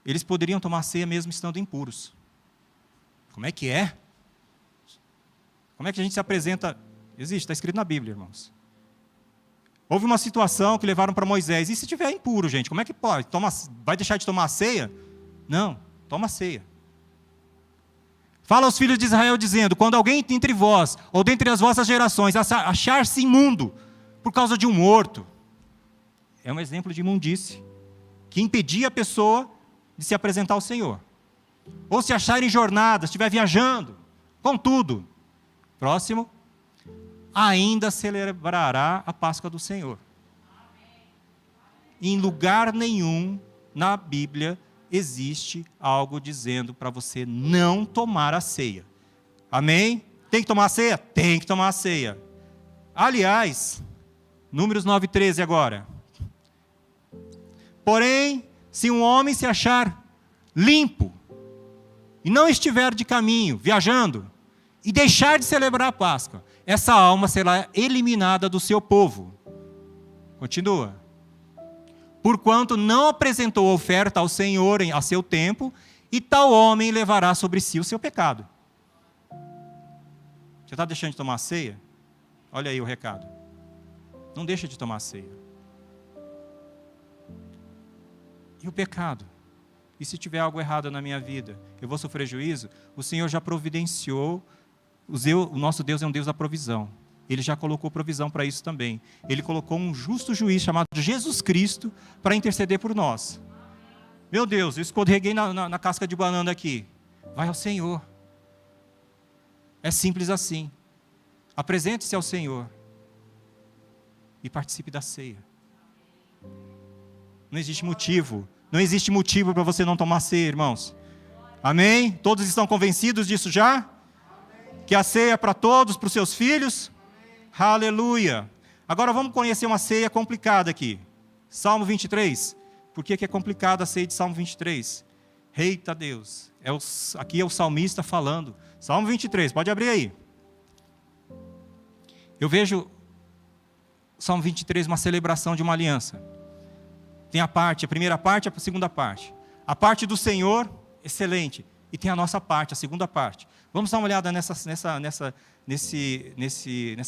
Eles poderiam tomar a ceia mesmo estando impuros. Como é que é? Como é que a gente se apresenta? Existe, está escrito na Bíblia, irmãos. Houve uma situação que levaram para Moisés. E se estiver impuro, gente? Como é que pode? Vai deixar de tomar a ceia? Não, toma a ceia. Fala aos filhos de Israel dizendo, quando alguém entre vós, ou dentre as vossas gerações, achar-se imundo por causa de um morto, é um exemplo de imundície, que impedia a pessoa de se apresentar ao Senhor. Ou se achar em jornada, estiver viajando, contudo, próximo, ainda celebrará a Páscoa do Senhor. Em lugar nenhum na Bíblia existe algo dizendo para você não tomar a ceia. Amém? Tem que tomar a ceia? Tem que tomar a ceia. Aliás, Números 9:13 agora. Porém, se um homem se achar limpo e não estiver de caminho, viajando, e deixar de celebrar a Páscoa, essa alma será eliminada do seu povo. Continua. Porquanto não apresentou oferta ao Senhor a seu tempo, e tal homem levará sobre si o seu pecado. Você está deixando de tomar a ceia? Olha aí o recado. Não deixa de tomar a ceia. E o pecado? E se tiver algo errado na minha vida, eu vou sofrer juízo? O Senhor já providenciou. O nosso Deus é um Deus da provisão. Ele já colocou provisão para isso também. Ele colocou um justo juiz chamado Jesus Cristo para interceder por nós. Meu Deus, eu escorreguei na casca de banana aqui. Vai ao Senhor. É simples assim. Apresente-se ao Senhor e participe da ceia. Não existe motivo. Não existe motivo para você não tomar ceia, irmãos. Amém? Todos estão convencidos disso já? Que a ceia é para todos, para os seus filhos? Aleluia. Agora vamos conhecer uma ceia complicada aqui. Salmo 23. Por que é complicada a ceia de Salmo 23? Eita Deus, aqui é o salmista falando. Salmo 23, pode abrir aí. Eu vejo Salmo 23 uma celebração de uma aliança. Tem a primeira parte e a segunda parte. A parte do Senhor, excelente. E tem a nossa parte, a segunda parte. Vamos dar uma olhada nessa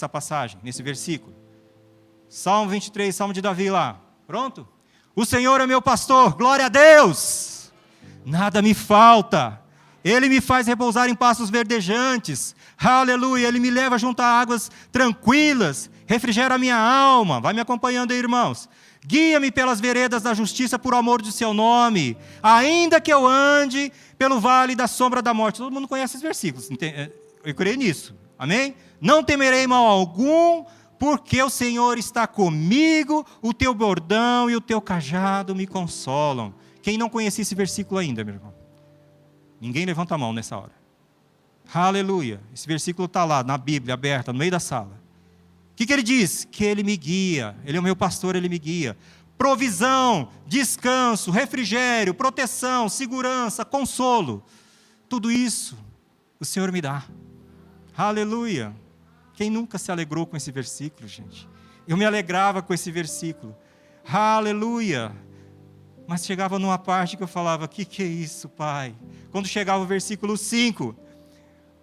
passagem, nesse versículo. Salmo 23, Salmo de Davi lá. Pronto? O Senhor é meu pastor, glória a Deus! Nada me falta. Ele me faz repousar em pastos verdejantes. Aleluia, Ele me leva junto a águas tranquilas. Refrigera a minha alma. Vai me acompanhando aí, irmãos. Guia-me pelas veredas da justiça por amor do seu nome. Ainda que eu ande pelo vale da sombra da morte. Todo mundo conhece esses versículos. Eu creio nisso. Amém? Não temerei mal algum, porque o Senhor está comigo. O teu bordão e o teu cajado me consolam. Quem não conhecia esse versículo ainda, meu irmão? Ninguém levanta a mão nessa hora. Aleluia. Esse versículo está lá na Bíblia, aberta, no meio da sala. O que ele diz? Que Ele me guia. Ele é o meu pastor, Ele me guia. Provisão, descanso, refrigério, proteção, segurança, consolo. Tudo isso o Senhor me dá. Aleluia. Quem nunca se alegrou com esse versículo, gente? Eu me alegrava com esse versículo. Aleluia. Mas chegava numa parte que eu falava, que é isso, Pai? Quando chegava o versículo 5,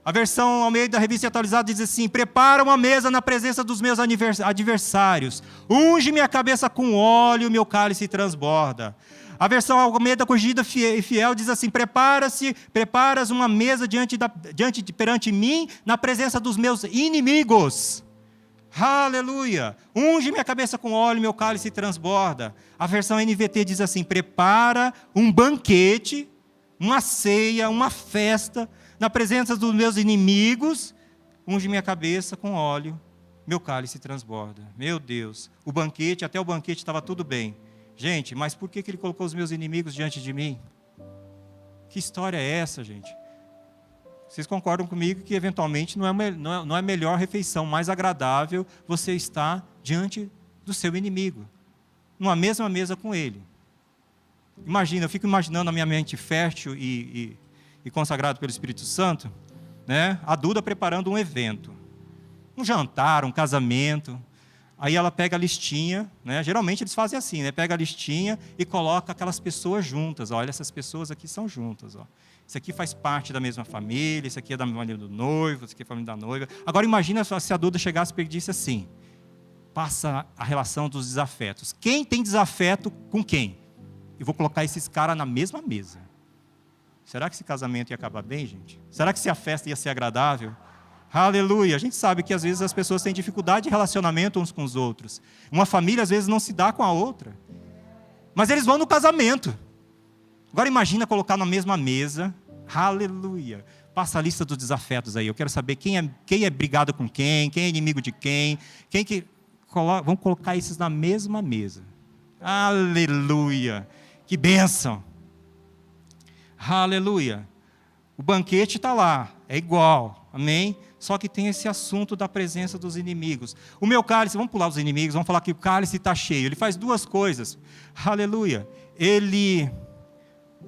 a versão ao meio da revista atualizada diz assim: prepara uma mesa na presença dos meus adversários, unge minha cabeça com óleo, meu cálice transborda. A versão ao meio da corrigida e fiel diz assim: preparas uma mesa perante mim, na presença dos meus inimigos. Aleluia! Unge minha cabeça com óleo, meu cálice transborda. A versão NVT diz assim: prepara um banquete, uma ceia, uma festa, na presença dos meus inimigos, unge minha cabeça com óleo, meu cálice transborda. Meu Deus, até o banquete estava tudo bem. Gente, mas por que Ele colocou os meus inimigos diante de mim? Que história é essa, gente? Vocês concordam comigo que eventualmente não é a melhor refeição, mais agradável você estar diante do seu inimigo, numa mesma mesa com ele. Imagina, eu fico imaginando a minha mente fértil e consagrado pelo Espírito Santo, né? A Duda preparando um evento, um jantar, um casamento. Aí ela pega a listinha, né? Geralmente eles fazem assim, né? Pega a listinha e coloca aquelas pessoas juntas. Olha, essas pessoas aqui são juntas. Ó. Isso aqui faz parte da mesma família, isso aqui é da família do noivo, isso aqui é a família da noiva. Agora imagina se a Duda chegasse e pedisse assim: passa a relação dos desafetos. Quem tem desafeto com quem? Eu vou colocar esses caras na mesma mesa. Será que esse casamento ia acabar bem, gente? Será que a festa ia ser agradável? Aleluia! A gente sabe que às vezes as pessoas têm dificuldade de relacionamento uns com os outros. Uma família às vezes não se dá com a outra. Mas eles vão no casamento. Agora imagina colocar na mesma mesa. Aleluia! Passa a lista dos desafetos aí. Eu quero saber quem é brigado com quem é inimigo de quem que... Vamos colocar esses na mesma mesa. Aleluia! Que bênção! Aleluia! O banquete está lá, é igual, amém? Só que tem esse assunto da presença dos inimigos. O meu cálice, vamos pular os inimigos, vamos falar que o cálice está cheio. Ele faz duas coisas, aleluia. Ele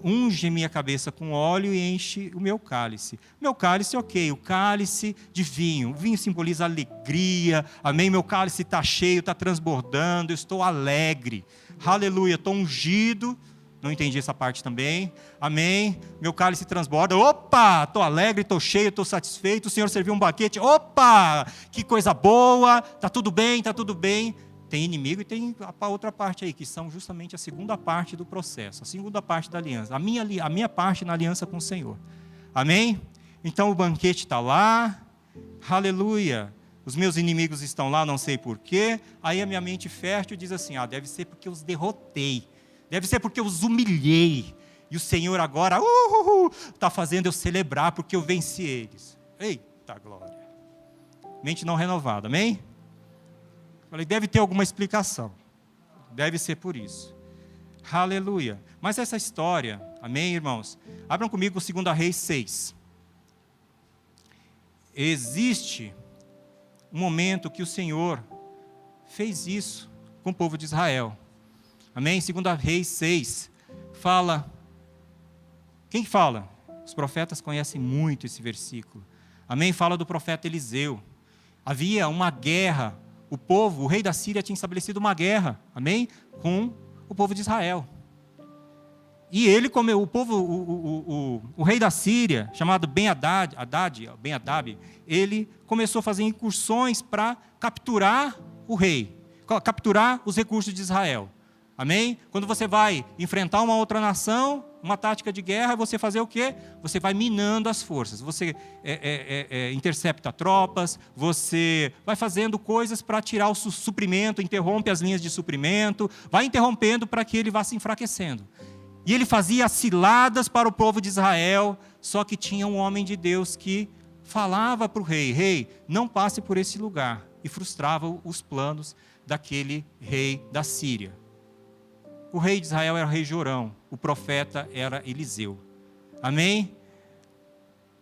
unge minha cabeça com óleo e enche o meu cálice. Meu cálice, ok, o cálice de vinho. O vinho simboliza alegria, amém? Meu cálice está cheio, está transbordando, eu estou alegre, aleluia, estou ungido. Não entendi essa parte também. Amém. Meu cálice transborda. Opa! Estou alegre, estou cheio, estou satisfeito. O Senhor serviu um banquete. Opa! Que coisa boa. Está tudo bem, está tudo bem. Tem inimigo e tem a outra parte aí, que são justamente a segunda parte do processo. A segunda parte da aliança. A minha parte na aliança com o Senhor. Amém? Então o banquete está lá. Aleluia. Os meus inimigos estão lá, não sei porquê. Aí a minha mente fértil diz assim: deve ser porque eu os derrotei. Deve ser porque eu os humilhei. E o Senhor agora está fazendo eu celebrar porque eu venci eles. Eita glória. Mente não renovada, amém? Falei, deve ter alguma explicação. Deve ser por isso. Aleluia. Mas essa história, amém, irmãos? Abram comigo 2 Reis 6. Existe um momento que o Senhor fez isso com o povo de Israel. Amém? 2 Reis 6 fala Quem fala? Os profetas conhecem muito esse versículo. Amém? Fala do profeta Eliseu. Havia uma guerra. O rei da Síria tinha estabelecido uma guerra, amém? Com o povo de Israel. E ele, o rei da Síria, chamado Ben-Hadad, ele começou a fazer incursões para capturar o rei, capturar os recursos de Israel. Amém? Quando você vai enfrentar uma outra nação, uma tática de guerra, você fazer o quê? Você vai minando as forças, você intercepta tropas, você vai fazendo coisas para tirar o suprimento, interrompe as linhas de suprimento, vai interrompendo para que ele vá se enfraquecendo. E ele fazia ciladas para o povo de Israel, só que tinha um homem de Deus que falava para o rei: rei, não passe por esse lugar, e frustrava os planos daquele rei da Síria. O rei de Israel era o rei Jorão, o profeta era Eliseu. Amém?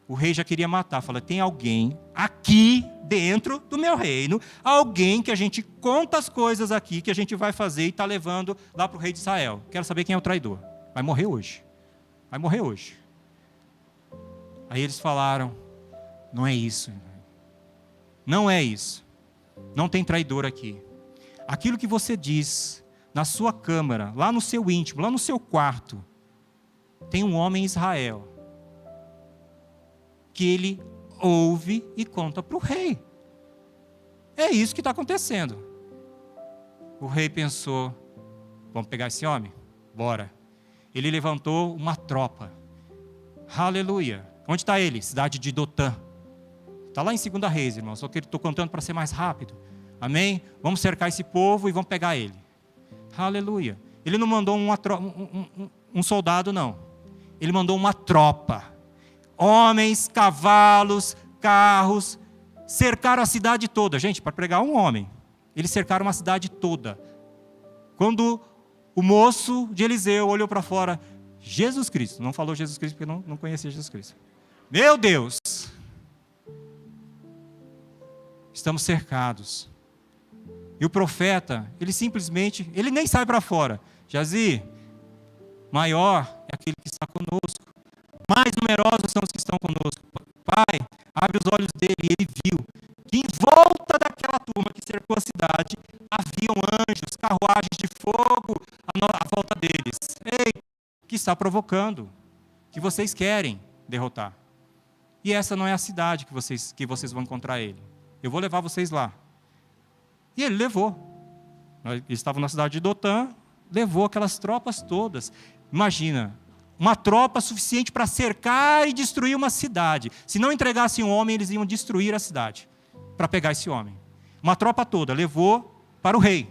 O rei já queria matar, fala: tem alguém aqui dentro do meu reino, alguém que a gente conta as coisas aqui, que a gente vai fazer e está levando lá para o rei de Israel. Quero saber quem é o traidor. Vai morrer hoje. Vai morrer hoje. Aí eles falaram: não é isso. Não é isso. Não tem traidor aqui. Aquilo que você diz na sua câmara, lá no seu íntimo, lá no seu quarto, tem um homem em Israel que ele ouve e conta para o rei. É isso que está acontecendo. O rei pensou: vamos pegar esse homem? Bora. Ele levantou uma tropa. Aleluia. Onde está ele? Cidade de Dotã. Está lá em 2 Reis, irmão. Só que eu estou contando para ser mais rápido. Amém? Vamos cercar esse povo e vamos pegar ele. Aleluia. Ele não mandou um soldado, não. Ele mandou uma tropa. Homens, cavalos, carros. Cercaram a cidade toda. Gente, para pregar um homem, eles cercaram uma cidade toda. Quando o moço de Eliseu olhou para fora: Jesus Cristo. Não falou Jesus Cristo porque não conhecia Jesus Cristo. Meu Deus. Estamos cercados. E o profeta, ele simplesmente, ele nem sai para fora. Jazi, maior é aquele que está conosco. Mais numerosos são os que estão conosco. Pai, abre os olhos dele, e ele viu que em volta daquela turma que cercou a cidade, haviam anjos, carruagens de fogo à volta deles. Ei, que está provocando, que vocês querem derrotar. E essa não é a cidade que vocês vão encontrar ele. Eu vou levar vocês lá. E ele levou. Eles estavam na cidade de Dotã, levou aquelas tropas todas. Imagina, uma tropa suficiente para cercar e destruir uma cidade. Se não entregassem um homem, eles iam destruir a cidade para pegar esse homem. Uma tropa toda levou para o rei.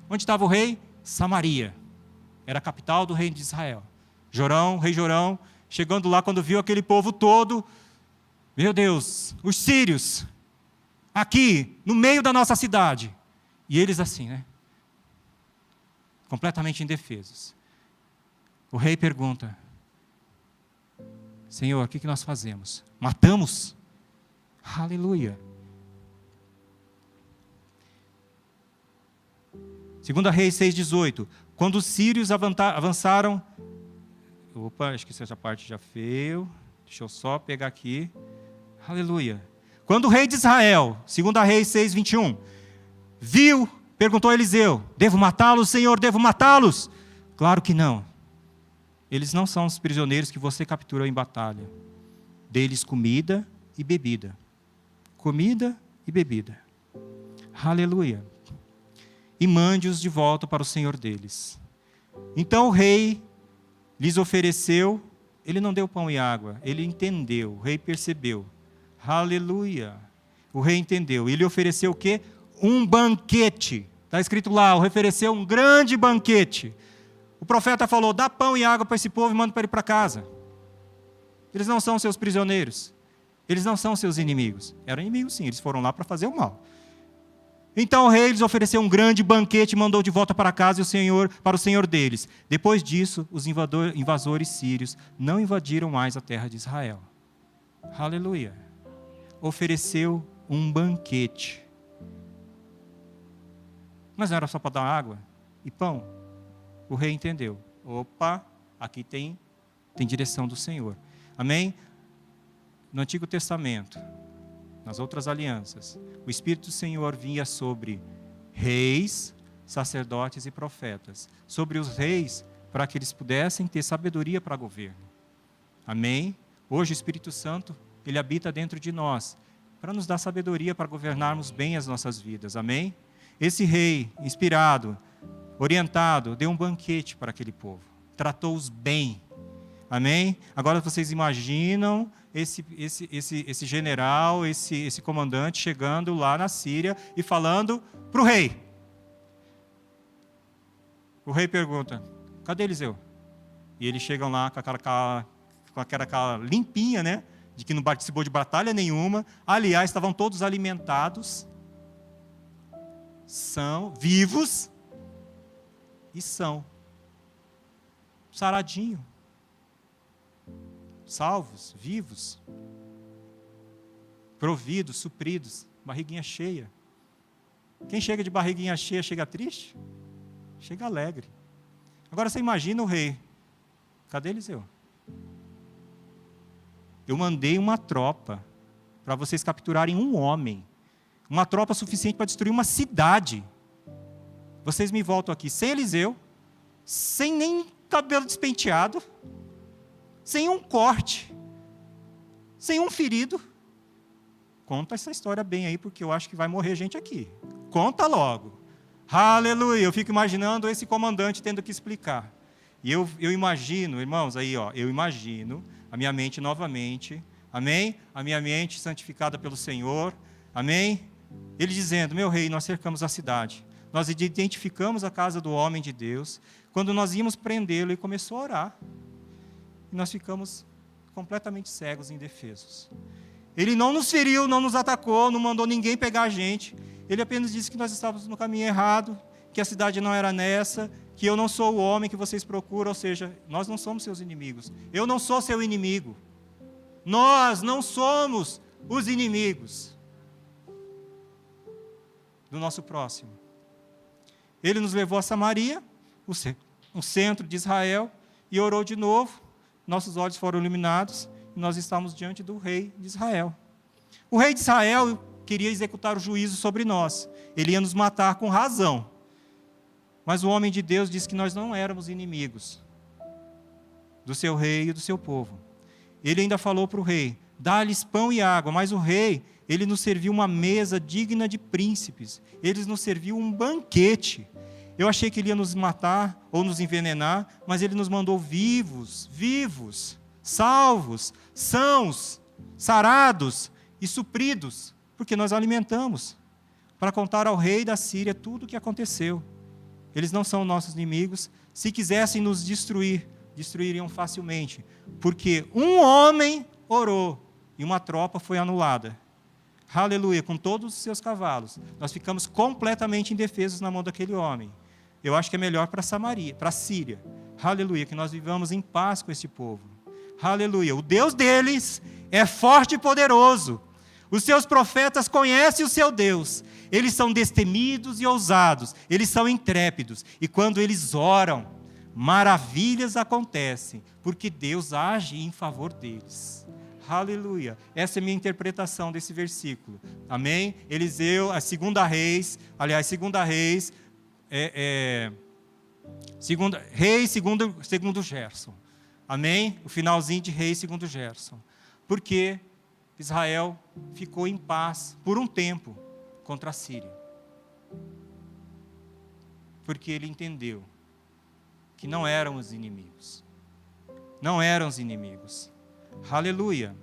Onde estava o rei? Samaria. Era a capital do reino de Israel. Rei Jorão, chegando lá, quando viu aquele povo todo: meu Deus, os sírios, aqui, no meio da nossa cidade. E eles assim, né? Completamente indefesos. O rei pergunta: Senhor, o que nós fazemos? Matamos? Aleluia. 2 Reis 6,18. Quando os sírios avançaram... Opa, acho que essa parte já veio. Deixa eu só pegar aqui. Aleluia. Quando o rei de Israel, 2 Reis 6,21, viu, perguntou a Eliseu: devo matá-los, Senhor, devo matá-los? Claro que não. Eles não são os prisioneiros que você capturou em batalha. Deles comida e bebida. Comida e bebida. Aleluia. E mande-os de volta para o senhor deles. Então o rei lhes ofereceu, ele não deu pão e água, ele entendeu, o rei percebeu. Aleluia. O rei entendeu. Ele ofereceu o quê? Um banquete. Está escrito lá, ofereceu um grande banquete. O profeta falou: dá pão e água para esse povo e manda para ele para casa. Eles não são seus prisioneiros. Eles não são seus inimigos. Eram inimigos sim, eles foram lá para fazer o mal. Então o rei lhes ofereceu um grande banquete e mandou de volta para casa para o senhor deles. Depois disso, os invasores sírios não invadiram mais a terra de Israel. Aleluia. Ofereceu um banquete. Mas não era só para dar água e pão? O rei entendeu. Opa, aqui tem tem direção do Senhor. Amém? No Antigo Testamento, nas outras alianças, o Espírito do Senhor vinha sobre reis, sacerdotes e profetas. Sobre os reis, para que eles pudessem ter sabedoria para governo. Amém? Hoje o Espírito Santo, ele habita dentro de nós, para nos dar sabedoria para governarmos bem as nossas vidas. Amém? Esse rei, inspirado, orientado, deu um banquete para aquele povo. Tratou-os bem. Amém? Agora vocês imaginam esse general, esse comandante chegando lá na Síria e falando para o rei. O rei pergunta, cadê Eliseu? E eles chegam lá com aquela limpinha, né? De que não participou de batalha nenhuma. Aliás, estavam todos alimentados, são vivos e são saradinho, salvos, vivos, providos, supridos, barriguinha cheia. Quem chega de barriguinha cheia chega triste? Chega alegre. Agora você imagina o rei. Cadê Eliseu? Eu mandei uma tropa para vocês capturarem um homem. Uma tropa suficiente para destruir uma cidade. Vocês me voltam aqui sem Eliseu, sem nem cabelo despenteado, sem um corte, sem um ferido. Conta essa história bem aí, porque eu acho que vai morrer gente aqui. Conta logo. Aleluia. Eu fico imaginando esse comandante tendo que explicar. E eu imagino, irmãos, aí, ó, eu imagino a minha mente novamente, amém? A minha mente santificada pelo Senhor, amém? Ele dizendo, meu rei, nós cercamos a cidade, nós identificamos a casa do homem de Deus, quando nós íamos prendê-lo, ele começou a orar, e nós ficamos completamente cegos e indefesos. Ele não nos feriu, não nos atacou, não mandou ninguém pegar a gente, ele apenas disse que nós estávamos no caminho errado, que a cidade não era nessa, que eu não sou o homem que vocês procuram, ou seja, nós não somos seus inimigos. Eu não sou seu inimigo. Nós não somos os inimigos do nosso próximo. Ele nos levou a Samaria, o centro de Israel, e orou de novo. Nossos olhos foram iluminados e nós estamos diante do rei de Israel. O rei de Israel queria executar o juízo sobre nós. Ele ia nos matar com razão. Mas o homem de Deus disse que nós não éramos inimigos do seu rei e do seu povo. Ele ainda falou para o rei, dá-lhes pão e água, mas o rei, ele nos serviu uma mesa digna de príncipes, ele nos serviu um banquete. Eu achei que ele ia nos matar ou nos envenenar, mas ele nos mandou vivos, salvos, sãos, sarados e supridos, porque nós alimentamos, para contar ao rei da Síria tudo o que aconteceu. Eles não são nossos inimigos. Se quisessem nos destruir, destruiriam facilmente. Porque um homem orou e uma tropa foi anulada. Aleluia, com todos os seus cavalos. Nós ficamos completamente indefesos na mão daquele homem. Eu acho que é melhor para Samaria, para a Síria. Aleluia, que nós vivamos em paz com esse povo. Aleluia, o Deus deles é forte e poderoso. Os seus profetas conhecem o seu Deus. Eles são destemidos e ousados. Eles são intrépidos. E quando eles oram, maravilhas acontecem, porque Deus age em favor deles. Aleluia. Essa é a minha interpretação desse versículo. Amém? Eliseu, a segunda Reis, segundo Gerson. Amém? O finalzinho de Reis segundo Gerson. Porque Israel ficou em paz por um tempo contra a Síria. Porque ele entendeu que não eram os inimigos. Não eram os inimigos. Aleluia.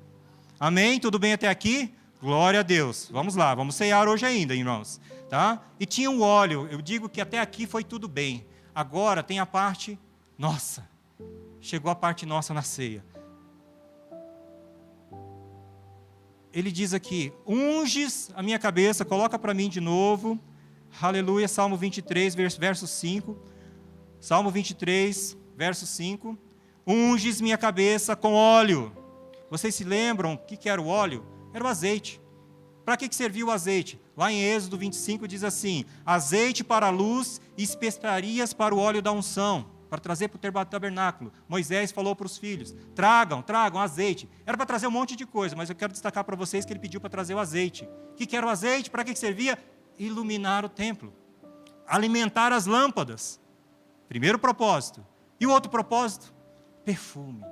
Amém? Tudo bem até aqui? Glória a Deus. Vamos lá, vamos ceiar hoje ainda, irmãos. Tá? E tinha um óleo. Eu digo que até aqui foi tudo bem. Agora tem a parte nossa. Chegou a parte nossa na ceia. Ele diz aqui, unges a minha cabeça, coloca para mim de novo, aleluia, Salmo 23, verso 5, Salmo 23, verso 5, unges minha cabeça com óleo. Vocês se lembram o que era o óleo? Era o azeite. Para que servia o azeite? Lá em Êxodo 25 diz assim, azeite para a luz e especiarias para o óleo da unção, para trazer para o tabernáculo. Moisés falou para os filhos, tragam azeite. Era para trazer um monte de coisa, mas eu quero destacar para vocês que ele pediu para trazer o azeite. O que era o azeite? Para que servia? Iluminar o templo, alimentar as lâmpadas. Primeiro propósito. E o outro propósito? Perfume.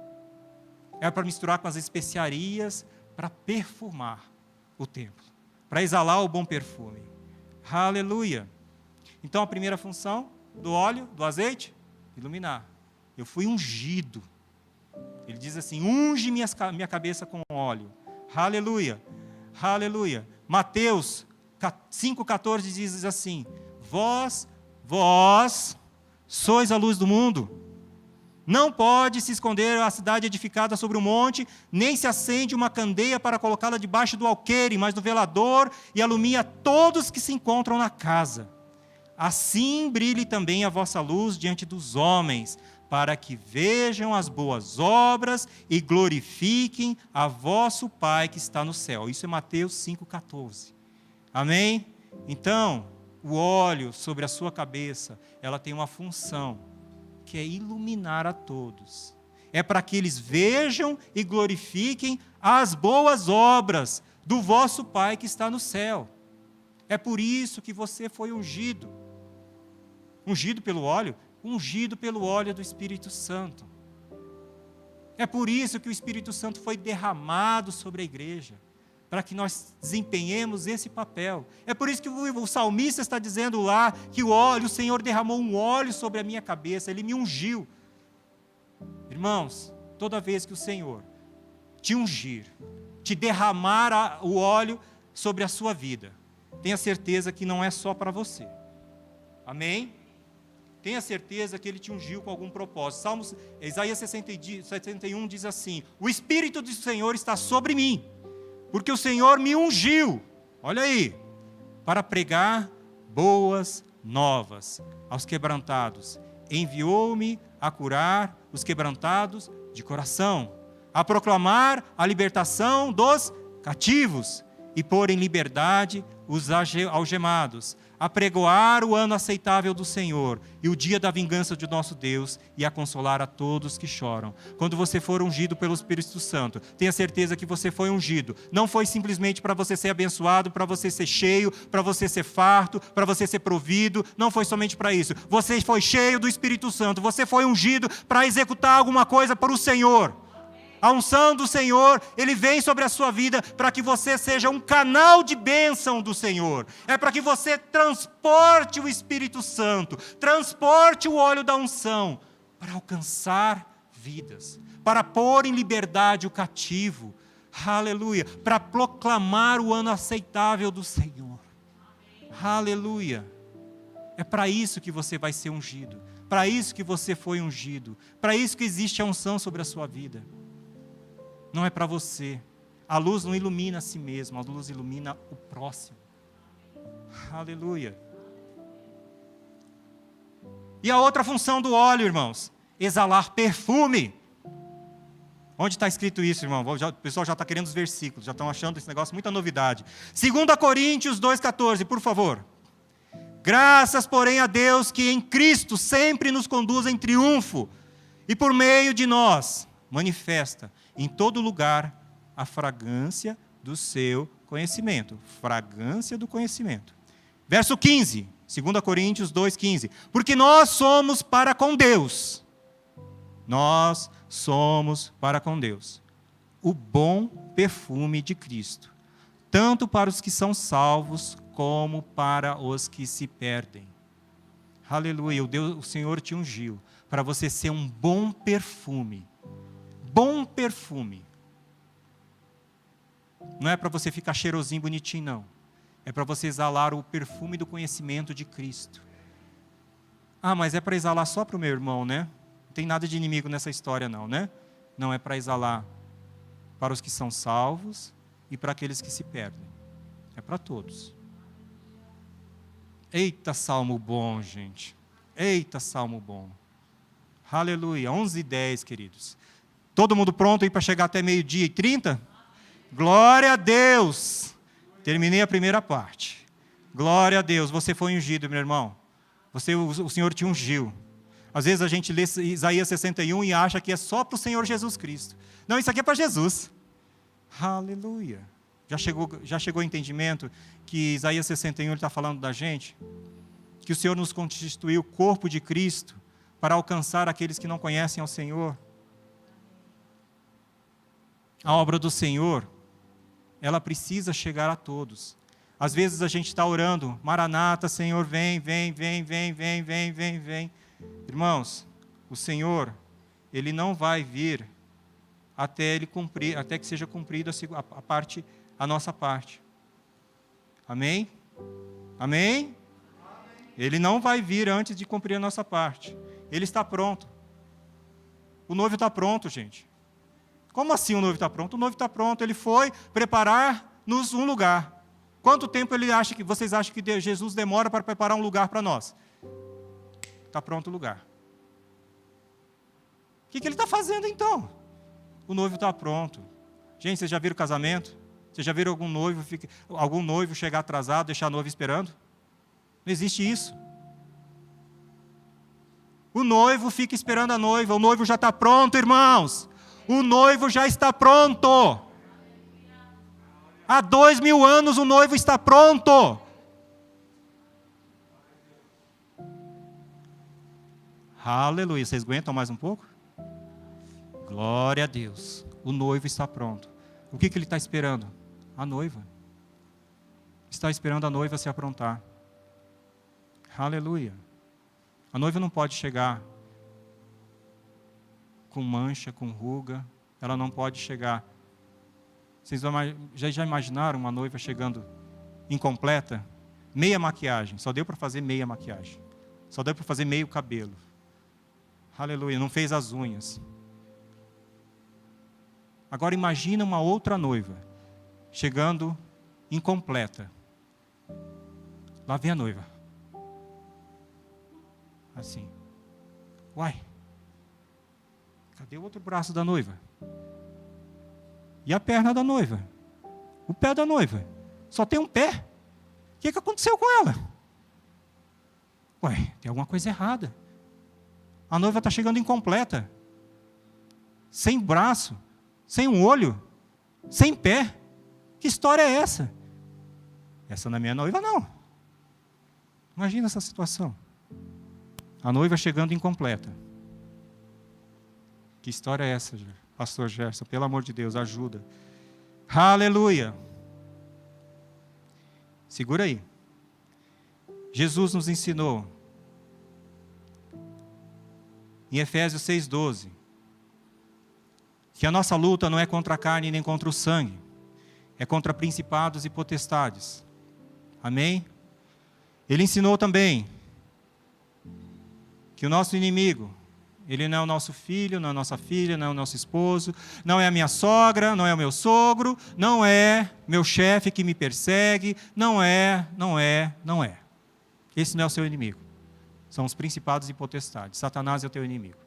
Era para misturar com as especiarias, para perfumar o templo, para exalar o bom perfume. Aleluia. Então a primeira função do óleo, do azeite, iluminar. Eu fui ungido. Ele diz assim, unge minha cabeça com óleo. Aleluia. Aleluia. Mateus 5,14 diz assim, vós sois a luz do mundo. Não pode se esconder a cidade edificada sobre um monte, nem se acende uma candeia para colocá-la debaixo do alqueire, mas no velador, e alumia todos que se encontram na casa. Assim brilhe também a vossa luz diante dos homens, para que vejam as boas obras e glorifiquem a vosso Pai que está no céu. Isso é Mateus 5,14. Amém? Então, o óleo sobre a sua cabeça, ela tem uma função, que é iluminar a todos. É para que eles vejam e glorifiquem as boas obras do vosso Pai que está no céu. É por isso que você foi ungido. Ungido pelo óleo? Ungido pelo óleo do Espírito Santo. É por isso que o Espírito Santo foi derramado sobre a igreja, para que nós desempenhemos esse papel. É por isso que o salmista está dizendo lá que o Senhor derramou um óleo sobre a minha cabeça, Ele me ungiu. Irmãos, toda vez que o Senhor te ungir, te derramar o óleo sobre a sua vida, tenha certeza que não é só para você. Amém? Tenha certeza que Ele te ungiu com algum propósito. Isaías 61 diz assim, o Espírito do Senhor está sobre mim, porque o Senhor me ungiu, olha aí, para pregar boas novas aos quebrantados. Enviou-me a curar os quebrantados de coração, a proclamar a libertação dos cativos e pôr em liberdade os algemados, a pregoar o ano aceitável do Senhor e o dia da vingança de nosso Deus e a consolar a todos que choram. Quando você for ungido pelo Espírito Santo, tenha certeza que você foi ungido. Não foi simplesmente para você ser abençoado, para você ser cheio, para você ser farto, para você ser provido. Não foi somente para isso. Você foi cheio do Espírito Santo. Você foi ungido para executar alguma coisa para o Senhor. A unção do Senhor, Ele vem sobre a sua vida para que você seja um canal de bênção do Senhor. É para que você transporte o Espírito Santo, transporte o óleo da unção, para alcançar vidas, para pôr em liberdade o cativo. Aleluia. Para proclamar o ano aceitável do Senhor. Aleluia. É para isso que você vai ser ungido. Para isso que você foi ungido. Para isso que existe a unção sobre a sua vida. Não é para você. A luz não ilumina a si mesma, a luz ilumina o próximo. Aleluia. E a outra função do óleo, irmãos? Exalar perfume. Onde está escrito isso, irmão? O pessoal já está querendo os versículos, já estão achando esse negócio muita novidade. 2 Coríntios 2,14, por favor. Graças, porém, a Deus que em Cristo sempre nos conduz em triunfo e por meio de nós manifesta em todo lugar a fragrância do seu conhecimento. Fragrância do conhecimento. Verso 15, 2 Coríntios 2,15. Porque nós somos para com Deus. Nós somos para com Deus o bom perfume de Cristo, tanto para os que são salvos, como para os que se perdem. Aleluia, o Senhor te ungiu para você ser um bom perfume. Bom perfume. Não é para você ficar cheirosinho, bonitinho, não. É para você exalar o perfume do conhecimento de Cristo. Ah, mas é para exalar só para o meu irmão, né? Não tem nada de inimigo nessa história, não, né? Não, é para exalar para os que são salvos e para aqueles que se perdem. É para todos. Eita, salmo bom, gente. Eita, salmo bom. Aleluia. 11:10, queridos. Todo mundo pronto aí para chegar até 12:30? Glória a Deus. Terminei a primeira parte. Glória a Deus. Você foi ungido, meu irmão. O Senhor te ungiu. Às vezes a gente lê Isaías 61 e acha que é só para o Senhor Jesus Cristo. Não, isso aqui é para Jesus. Aleluia. Já chegou o entendimento que Isaías 61 está falando da gente? Que o Senhor nos constituiu o corpo de Cristo para alcançar aqueles que não conhecem ao Senhor. A obra do Senhor, ela precisa chegar a todos. Às vezes a gente está orando, Maranata, Senhor, vem, vem, vem, vem, vem, vem, vem, vem. Irmãos, o Senhor, Ele não vai vir até que seja cumprida a nossa parte. Amém? Amém? Ele não vai vir antes de cumprir a nossa parte. Ele está pronto. O noivo está pronto, gente. Como assim o noivo está pronto? O noivo está pronto, ele foi preparar-nos um lugar. Quanto tempo vocês acham que Jesus demora para preparar um lugar para nós? Está pronto o lugar. O que ele está fazendo então? O noivo está pronto. Gente, vocês já viram casamento? Vocês já viram algum noivo chegar atrasado, deixar a noiva esperando? Não existe isso. O noivo fica esperando a noiva, o noivo já está pronto, irmãos. O noivo já está pronto. Há 2000 anos o noivo está pronto. Aleluia. Vocês aguentam mais um pouco? Glória a Deus. O noivo está pronto. O que ele está esperando? A noiva. Está esperando a noiva se aprontar. Aleluia. A noiva não pode chegar com mancha, com ruga. Ela não pode chegar. Vocês já imaginaram uma noiva chegando incompleta? Meia maquiagem. Só deu para fazer meia maquiagem. Só deu para fazer meio cabelo. Aleluia. Não fez as unhas. Agora imagina uma outra noiva chegando incompleta. Lá vem a noiva. Assim. Uai. Cadê o outro braço da noiva? E a perna da noiva? O pé da noiva? Só tem um pé? O que aconteceu com ela? Uai, tem alguma coisa errada. A noiva está chegando incompleta. Sem braço. Sem um olho. Sem pé. Que história é essa? Essa não é minha noiva, não. Imagina essa situação. A noiva chegando incompleta. Que história é essa, Pastor Gerson? Pelo amor de Deus, ajuda. Aleluia. Segura aí. Jesus nos ensinou, em Efésios 6,12, que a nossa luta não é contra a carne nem contra o sangue, é contra principados e potestades. Amém? Ele ensinou também que o nosso inimigo, ele não é o nosso filho, não é a nossa filha, não é o nosso esposo, não é a minha sogra, não é o meu sogro, não é meu chefe que me persegue, não é. Esse não é o seu inimigo. São os principados e potestades. Satanás é o teu inimigo.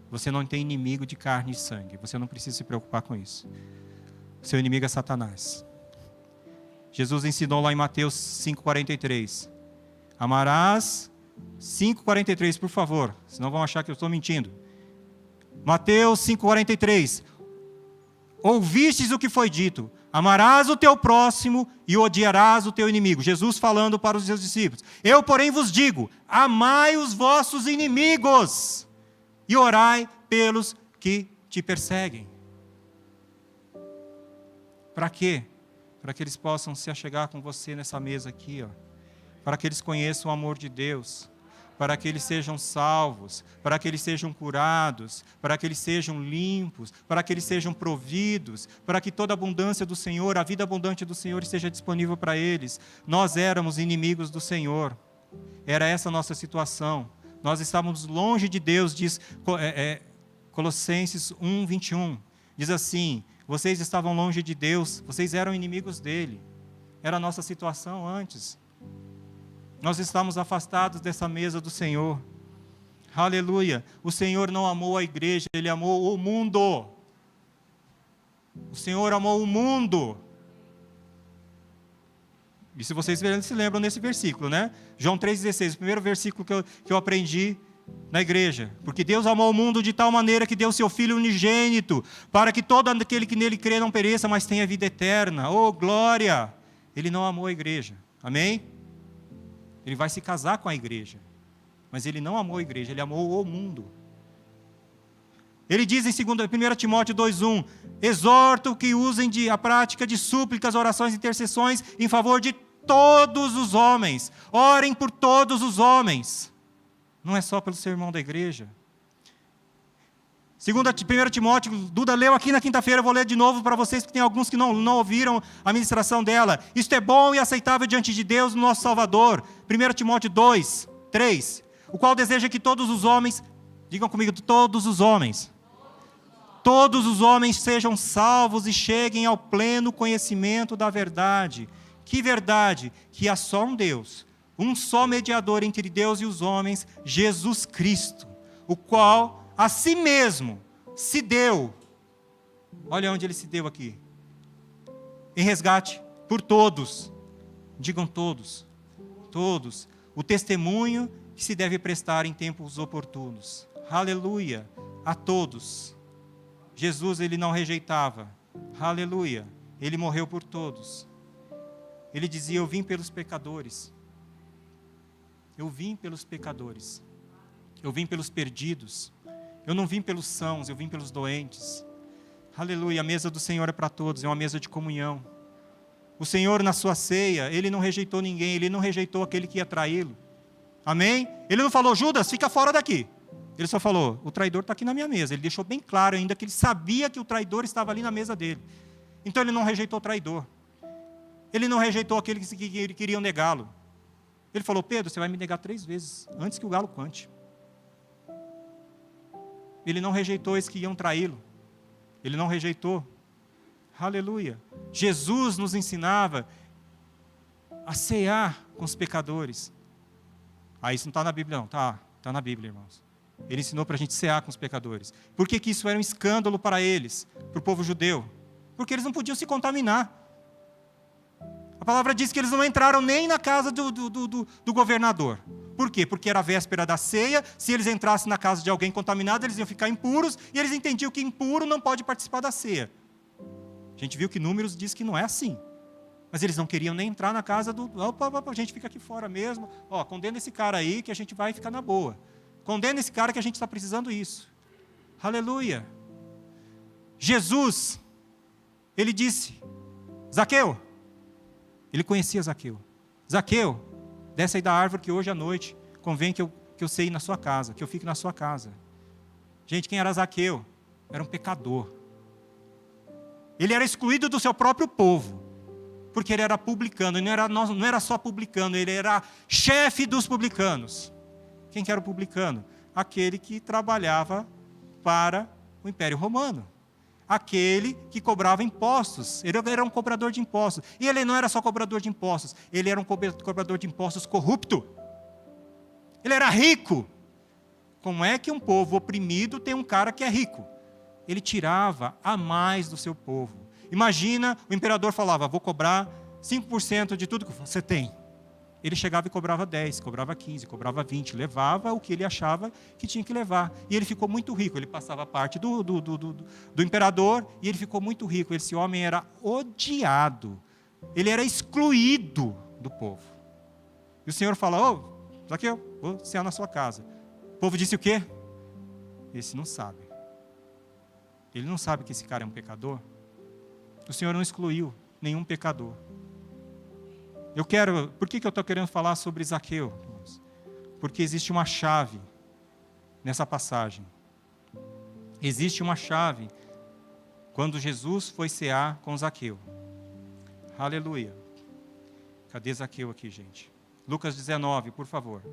Você não tem inimigo de carne e sangue. Você não precisa se preocupar com isso. O seu inimigo é Satanás. Jesus ensinou lá em Mateus 5,43. Amarás... 5,43, por favor, senão vão achar que eu estou mentindo. Mateus 5,43. Ouvistes o que foi dito: amarás o teu próximo e odiarás o teu inimigo. Jesus falando para os seus discípulos. Eu, porém, vos digo: amai os vossos inimigos e orai pelos que te perseguem. Para quê? Para que eles possam se achegar com você nessa mesa aqui, ó. Para que eles conheçam o amor de Deus, para que eles sejam salvos, para que eles sejam curados, para que eles sejam limpos, para que eles sejam providos, para que toda a abundância do Senhor, a vida abundante do Senhor esteja disponível para eles. Nós éramos inimigos do Senhor, era essa a nossa situação, nós estávamos longe de Deus, diz Colossenses 1:21, diz assim: vocês estavam longe de Deus, vocês eram inimigos dele, era a nossa situação antes. Nós estamos afastados dessa mesa do Senhor. Aleluia. O Senhor não amou a igreja, Ele amou o mundo. O Senhor amou o mundo. E se vocês se lembram nesse versículo, né? João 3,16, o primeiro versículo que eu aprendi, na igreja. Porque Deus amou o mundo de tal maneira que deu seu Filho unigênito, para que todo aquele que nele crê não pereça, mas tenha vida eterna. Oh, glória! Ele não amou a igreja. Amém? Ele vai se casar com a igreja. Mas ele não amou a igreja, ele amou o mundo. Ele diz em 1 Timóteo 2,1: exorto que usem a prática de súplicas, orações e intercessões em favor de todos os homens. Orem por todos os homens. Não é só pelo seu irmão da igreja. 1 Timóteo, Duda leu aqui na quinta-feira, eu vou ler de novo para vocês, porque tem alguns que não ouviram a ministração dela. Isto é bom e aceitável diante de Deus, nosso Salvador. 1 Timóteo 2, 3. O qual deseja que todos os homens, digam comigo, todos os homens sejam salvos e cheguem ao pleno conhecimento da verdade. Que verdade? Que há só um Deus, um só mediador entre Deus e os homens, Jesus Cristo, o qual a si mesmo se deu. Olha onde ele se deu aqui. Em resgate por todos. Digam todos. Todos. O testemunho que se deve prestar em tempos oportunos. Aleluia. A todos. Jesus, ele não rejeitava. Aleluia. Ele morreu por todos. Ele dizia: eu vim pelos pecadores. Eu vim pelos pecadores. Eu vim pelos perdidos. Eu não vim pelos sãos, eu vim pelos doentes. Aleluia, a mesa do Senhor é para todos, é uma mesa de comunhão. O Senhor, na sua ceia, ele não rejeitou ninguém, ele não rejeitou aquele que ia traí-lo. Amém? Ele não falou: Judas, fica fora daqui. Ele só falou: o traidor está aqui na minha mesa. Ele deixou bem claro ainda que ele sabia que o traidor estava ali na mesa dele. Então ele não rejeitou o traidor. Ele não rejeitou aqueles que queriam negá-lo. Ele falou: Pedro, você vai me negar 3 vezes, antes que o galo cante. Ele não rejeitou esses que iam traí-lo. Ele não rejeitou. Aleluia. Jesus nos ensinava a cear com os pecadores. Isso não está na Bíblia não. Está na Bíblia, irmãos. Ele ensinou para a gente cear com os pecadores. Por que isso era um escândalo para eles, para o povo judeu? Porque eles não podiam se contaminar. A palavra diz que eles não entraram nem na casa do governador. Por quê? Porque era a véspera da ceia. Se eles entrassem na casa de alguém contaminado, eles iam ficar impuros, e eles entendiam que impuro não pode participar da ceia. A gente viu que Números diz que não é assim. Mas eles não queriam nem entrar na casa a gente fica aqui fora mesmo. Condena esse cara aí que a gente vai ficar na boa. Condena esse cara que a gente está precisando isso. Aleluia. Jesus, ele disse: Zaqueu. Ele conhecia Zaqueu. Zaqueu, desce aí da árvore que hoje à noite convém que eu sei ir na sua casa, que eu fique na sua casa. Gente, quem era Zaqueu? Era um pecador. Ele era excluído do seu próprio povo, porque ele era publicano. E não era só publicano, ele era chefe dos publicanos. Quem que era o publicano? Aquele que trabalhava para o Império Romano. Aquele que cobrava impostos. Ele era um cobrador de impostos. E ele não era só cobrador de impostos, ele era um cobrador de impostos corrupto. Ele era rico. Como é que um povo oprimido tem um cara que é rico? Ele tirava a mais do seu povo. Imagina, o imperador falava: vou cobrar 5% de tudo que você tem. Ele chegava e cobrava 10, cobrava 15, cobrava 20, levava o que ele achava que tinha que levar. E ele ficou muito rico, ele passava parte do imperador, e ele ficou muito rico. Esse homem era odiado, ele era excluído do povo. E o Senhor fala: Zaqueu, vou cear na sua casa. O povo disse o quê? Esse não sabe. Ele não sabe que esse cara é um pecador. O Senhor não excluiu nenhum pecador. Por que eu estou querendo falar sobre Zaqueu? Porque existe uma chave nessa passagem. Existe uma chave quando Jesus foi cear com Zaqueu. Aleluia. Cadê Zaqueu aqui, gente? Lucas 19, por favor.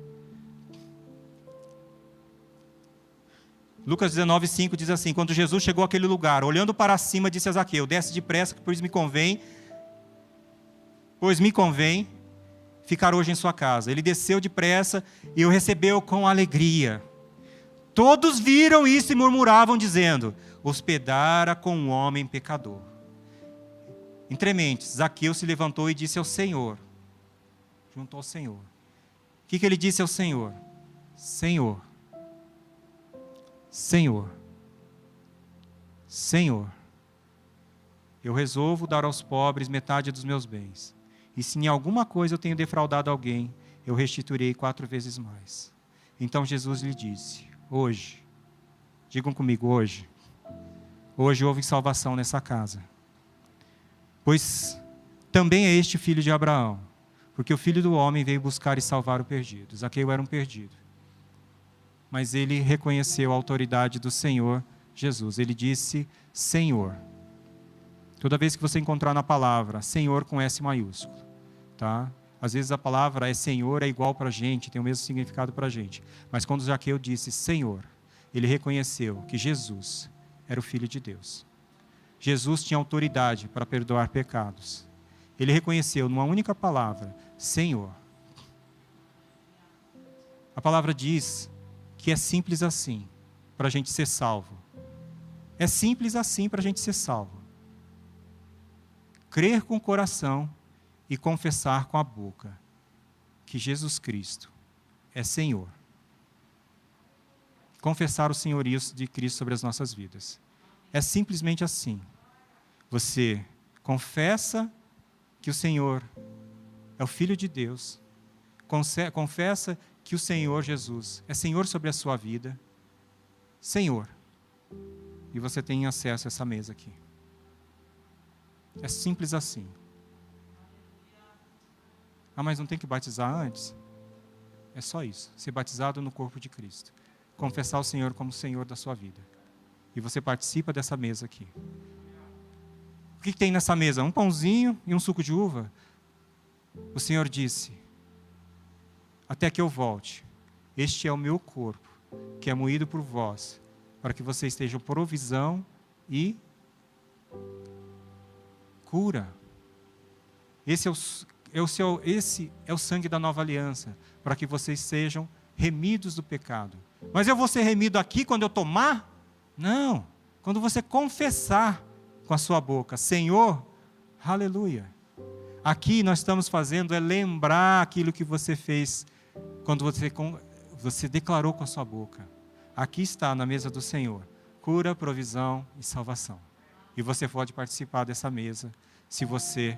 Lucas 19, 5 diz assim: quando Jesus chegou àquele lugar, olhando para cima, disse a Zaqueu: desce depressa, pois me convém ficar hoje em sua casa. Ele desceu depressa e o recebeu com alegria. Todos viram isso e murmuravam, dizendo: hospedara com um homem pecador. Entre mentes, Zaqueu se levantou e disse ao Senhor, junto ao Senhor. O que ele disse ao Senhor? Senhor, Senhor, Senhor, eu resolvo dar aos pobres metade dos meus bens. E se em alguma coisa eu tenho defraudado alguém, eu restituirei 4 vezes mais. Então Jesus lhe disse, hoje, digam comigo, hoje houve salvação nessa casa. Pois também é este filho de Abraão, porque o Filho do Homem veio buscar e salvar o perdido. Zaqueu era um perdido. Mas ele reconheceu a autoridade do Senhor Jesus. Ele disse, Senhor. Toda vez que você encontrar na palavra, Senhor com S maiúsculo, tá? Às vezes a palavra é Senhor, é igual para a gente, tem o mesmo significado para a gente. Mas quando Zaqueu disse Senhor, ele reconheceu que Jesus era o Filho de Deus. Jesus tinha autoridade para perdoar pecados. Ele reconheceu numa única palavra, Senhor. A palavra diz que é simples assim para a gente ser salvo. É simples assim para a gente ser salvo. Crer com o coração e confessar com a boca que Jesus Cristo é Senhor. Confessar o senhorio de Cristo sobre as nossas vidas. É simplesmente assim. Você confessa que o Senhor é o Filho de Deus. Confessa que o Senhor Jesus é Senhor sobre a sua vida. Senhor. E você tem acesso a essa mesa aqui. É simples assim. Ah, mas não tem que batizar antes? É só isso. Ser batizado no corpo de Cristo. Confessar o Senhor como Senhor da sua vida. E você participa dessa mesa aqui. O que tem nessa mesa? Um pãozinho e um suco de uva. O Senhor disse, até que eu volte, este é o meu corpo, que é moído por vós, para que vocês estejam provisão e cura. Esse é o sangue da nova aliança, para que vocês sejam remidos do pecado. Mas eu vou ser remido aqui quando eu tomar? Não. Quando você confessar com a sua boca, Senhor, aleluia. Aqui nós estamos fazendo é lembrar aquilo que você fez quando você declarou com a sua boca. Aqui está na mesa do Senhor, cura, provisão e salvação. E você pode participar dessa mesa, se você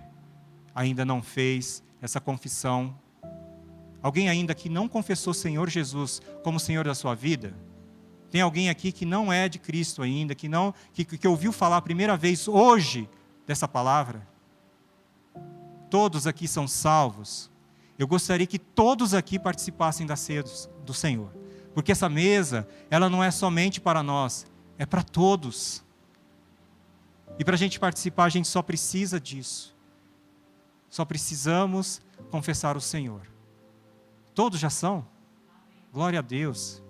ainda não fez essa confissão. Alguém ainda que não confessou o Senhor Jesus como Senhor da sua vida? Tem alguém aqui que não é de Cristo ainda, que ouviu falar a primeira vez hoje dessa palavra? Todos aqui são salvos. Eu gostaria que todos aqui participassem da ceia do Senhor. Porque essa mesa, ela não é somente para nós, é para todos. E para a gente participar, a gente só precisa disso. Só precisamos confessar o Senhor. Todos já são? Glória a Deus.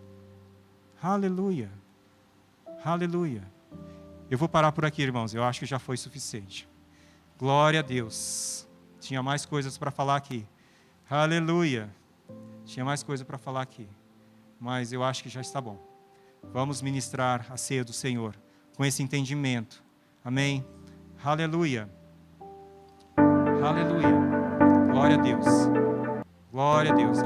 Aleluia. Aleluia. Eu vou parar por aqui, irmãos. Eu acho que já foi suficiente. Glória a Deus. Tinha mais coisas para falar aqui. Aleluia. Tinha mais coisa para falar aqui. Mas eu acho que já está bom. Vamos ministrar a ceia do Senhor com esse entendimento. Amém? Aleluia. Aleluia. Glória a Deus. Glória a Deus.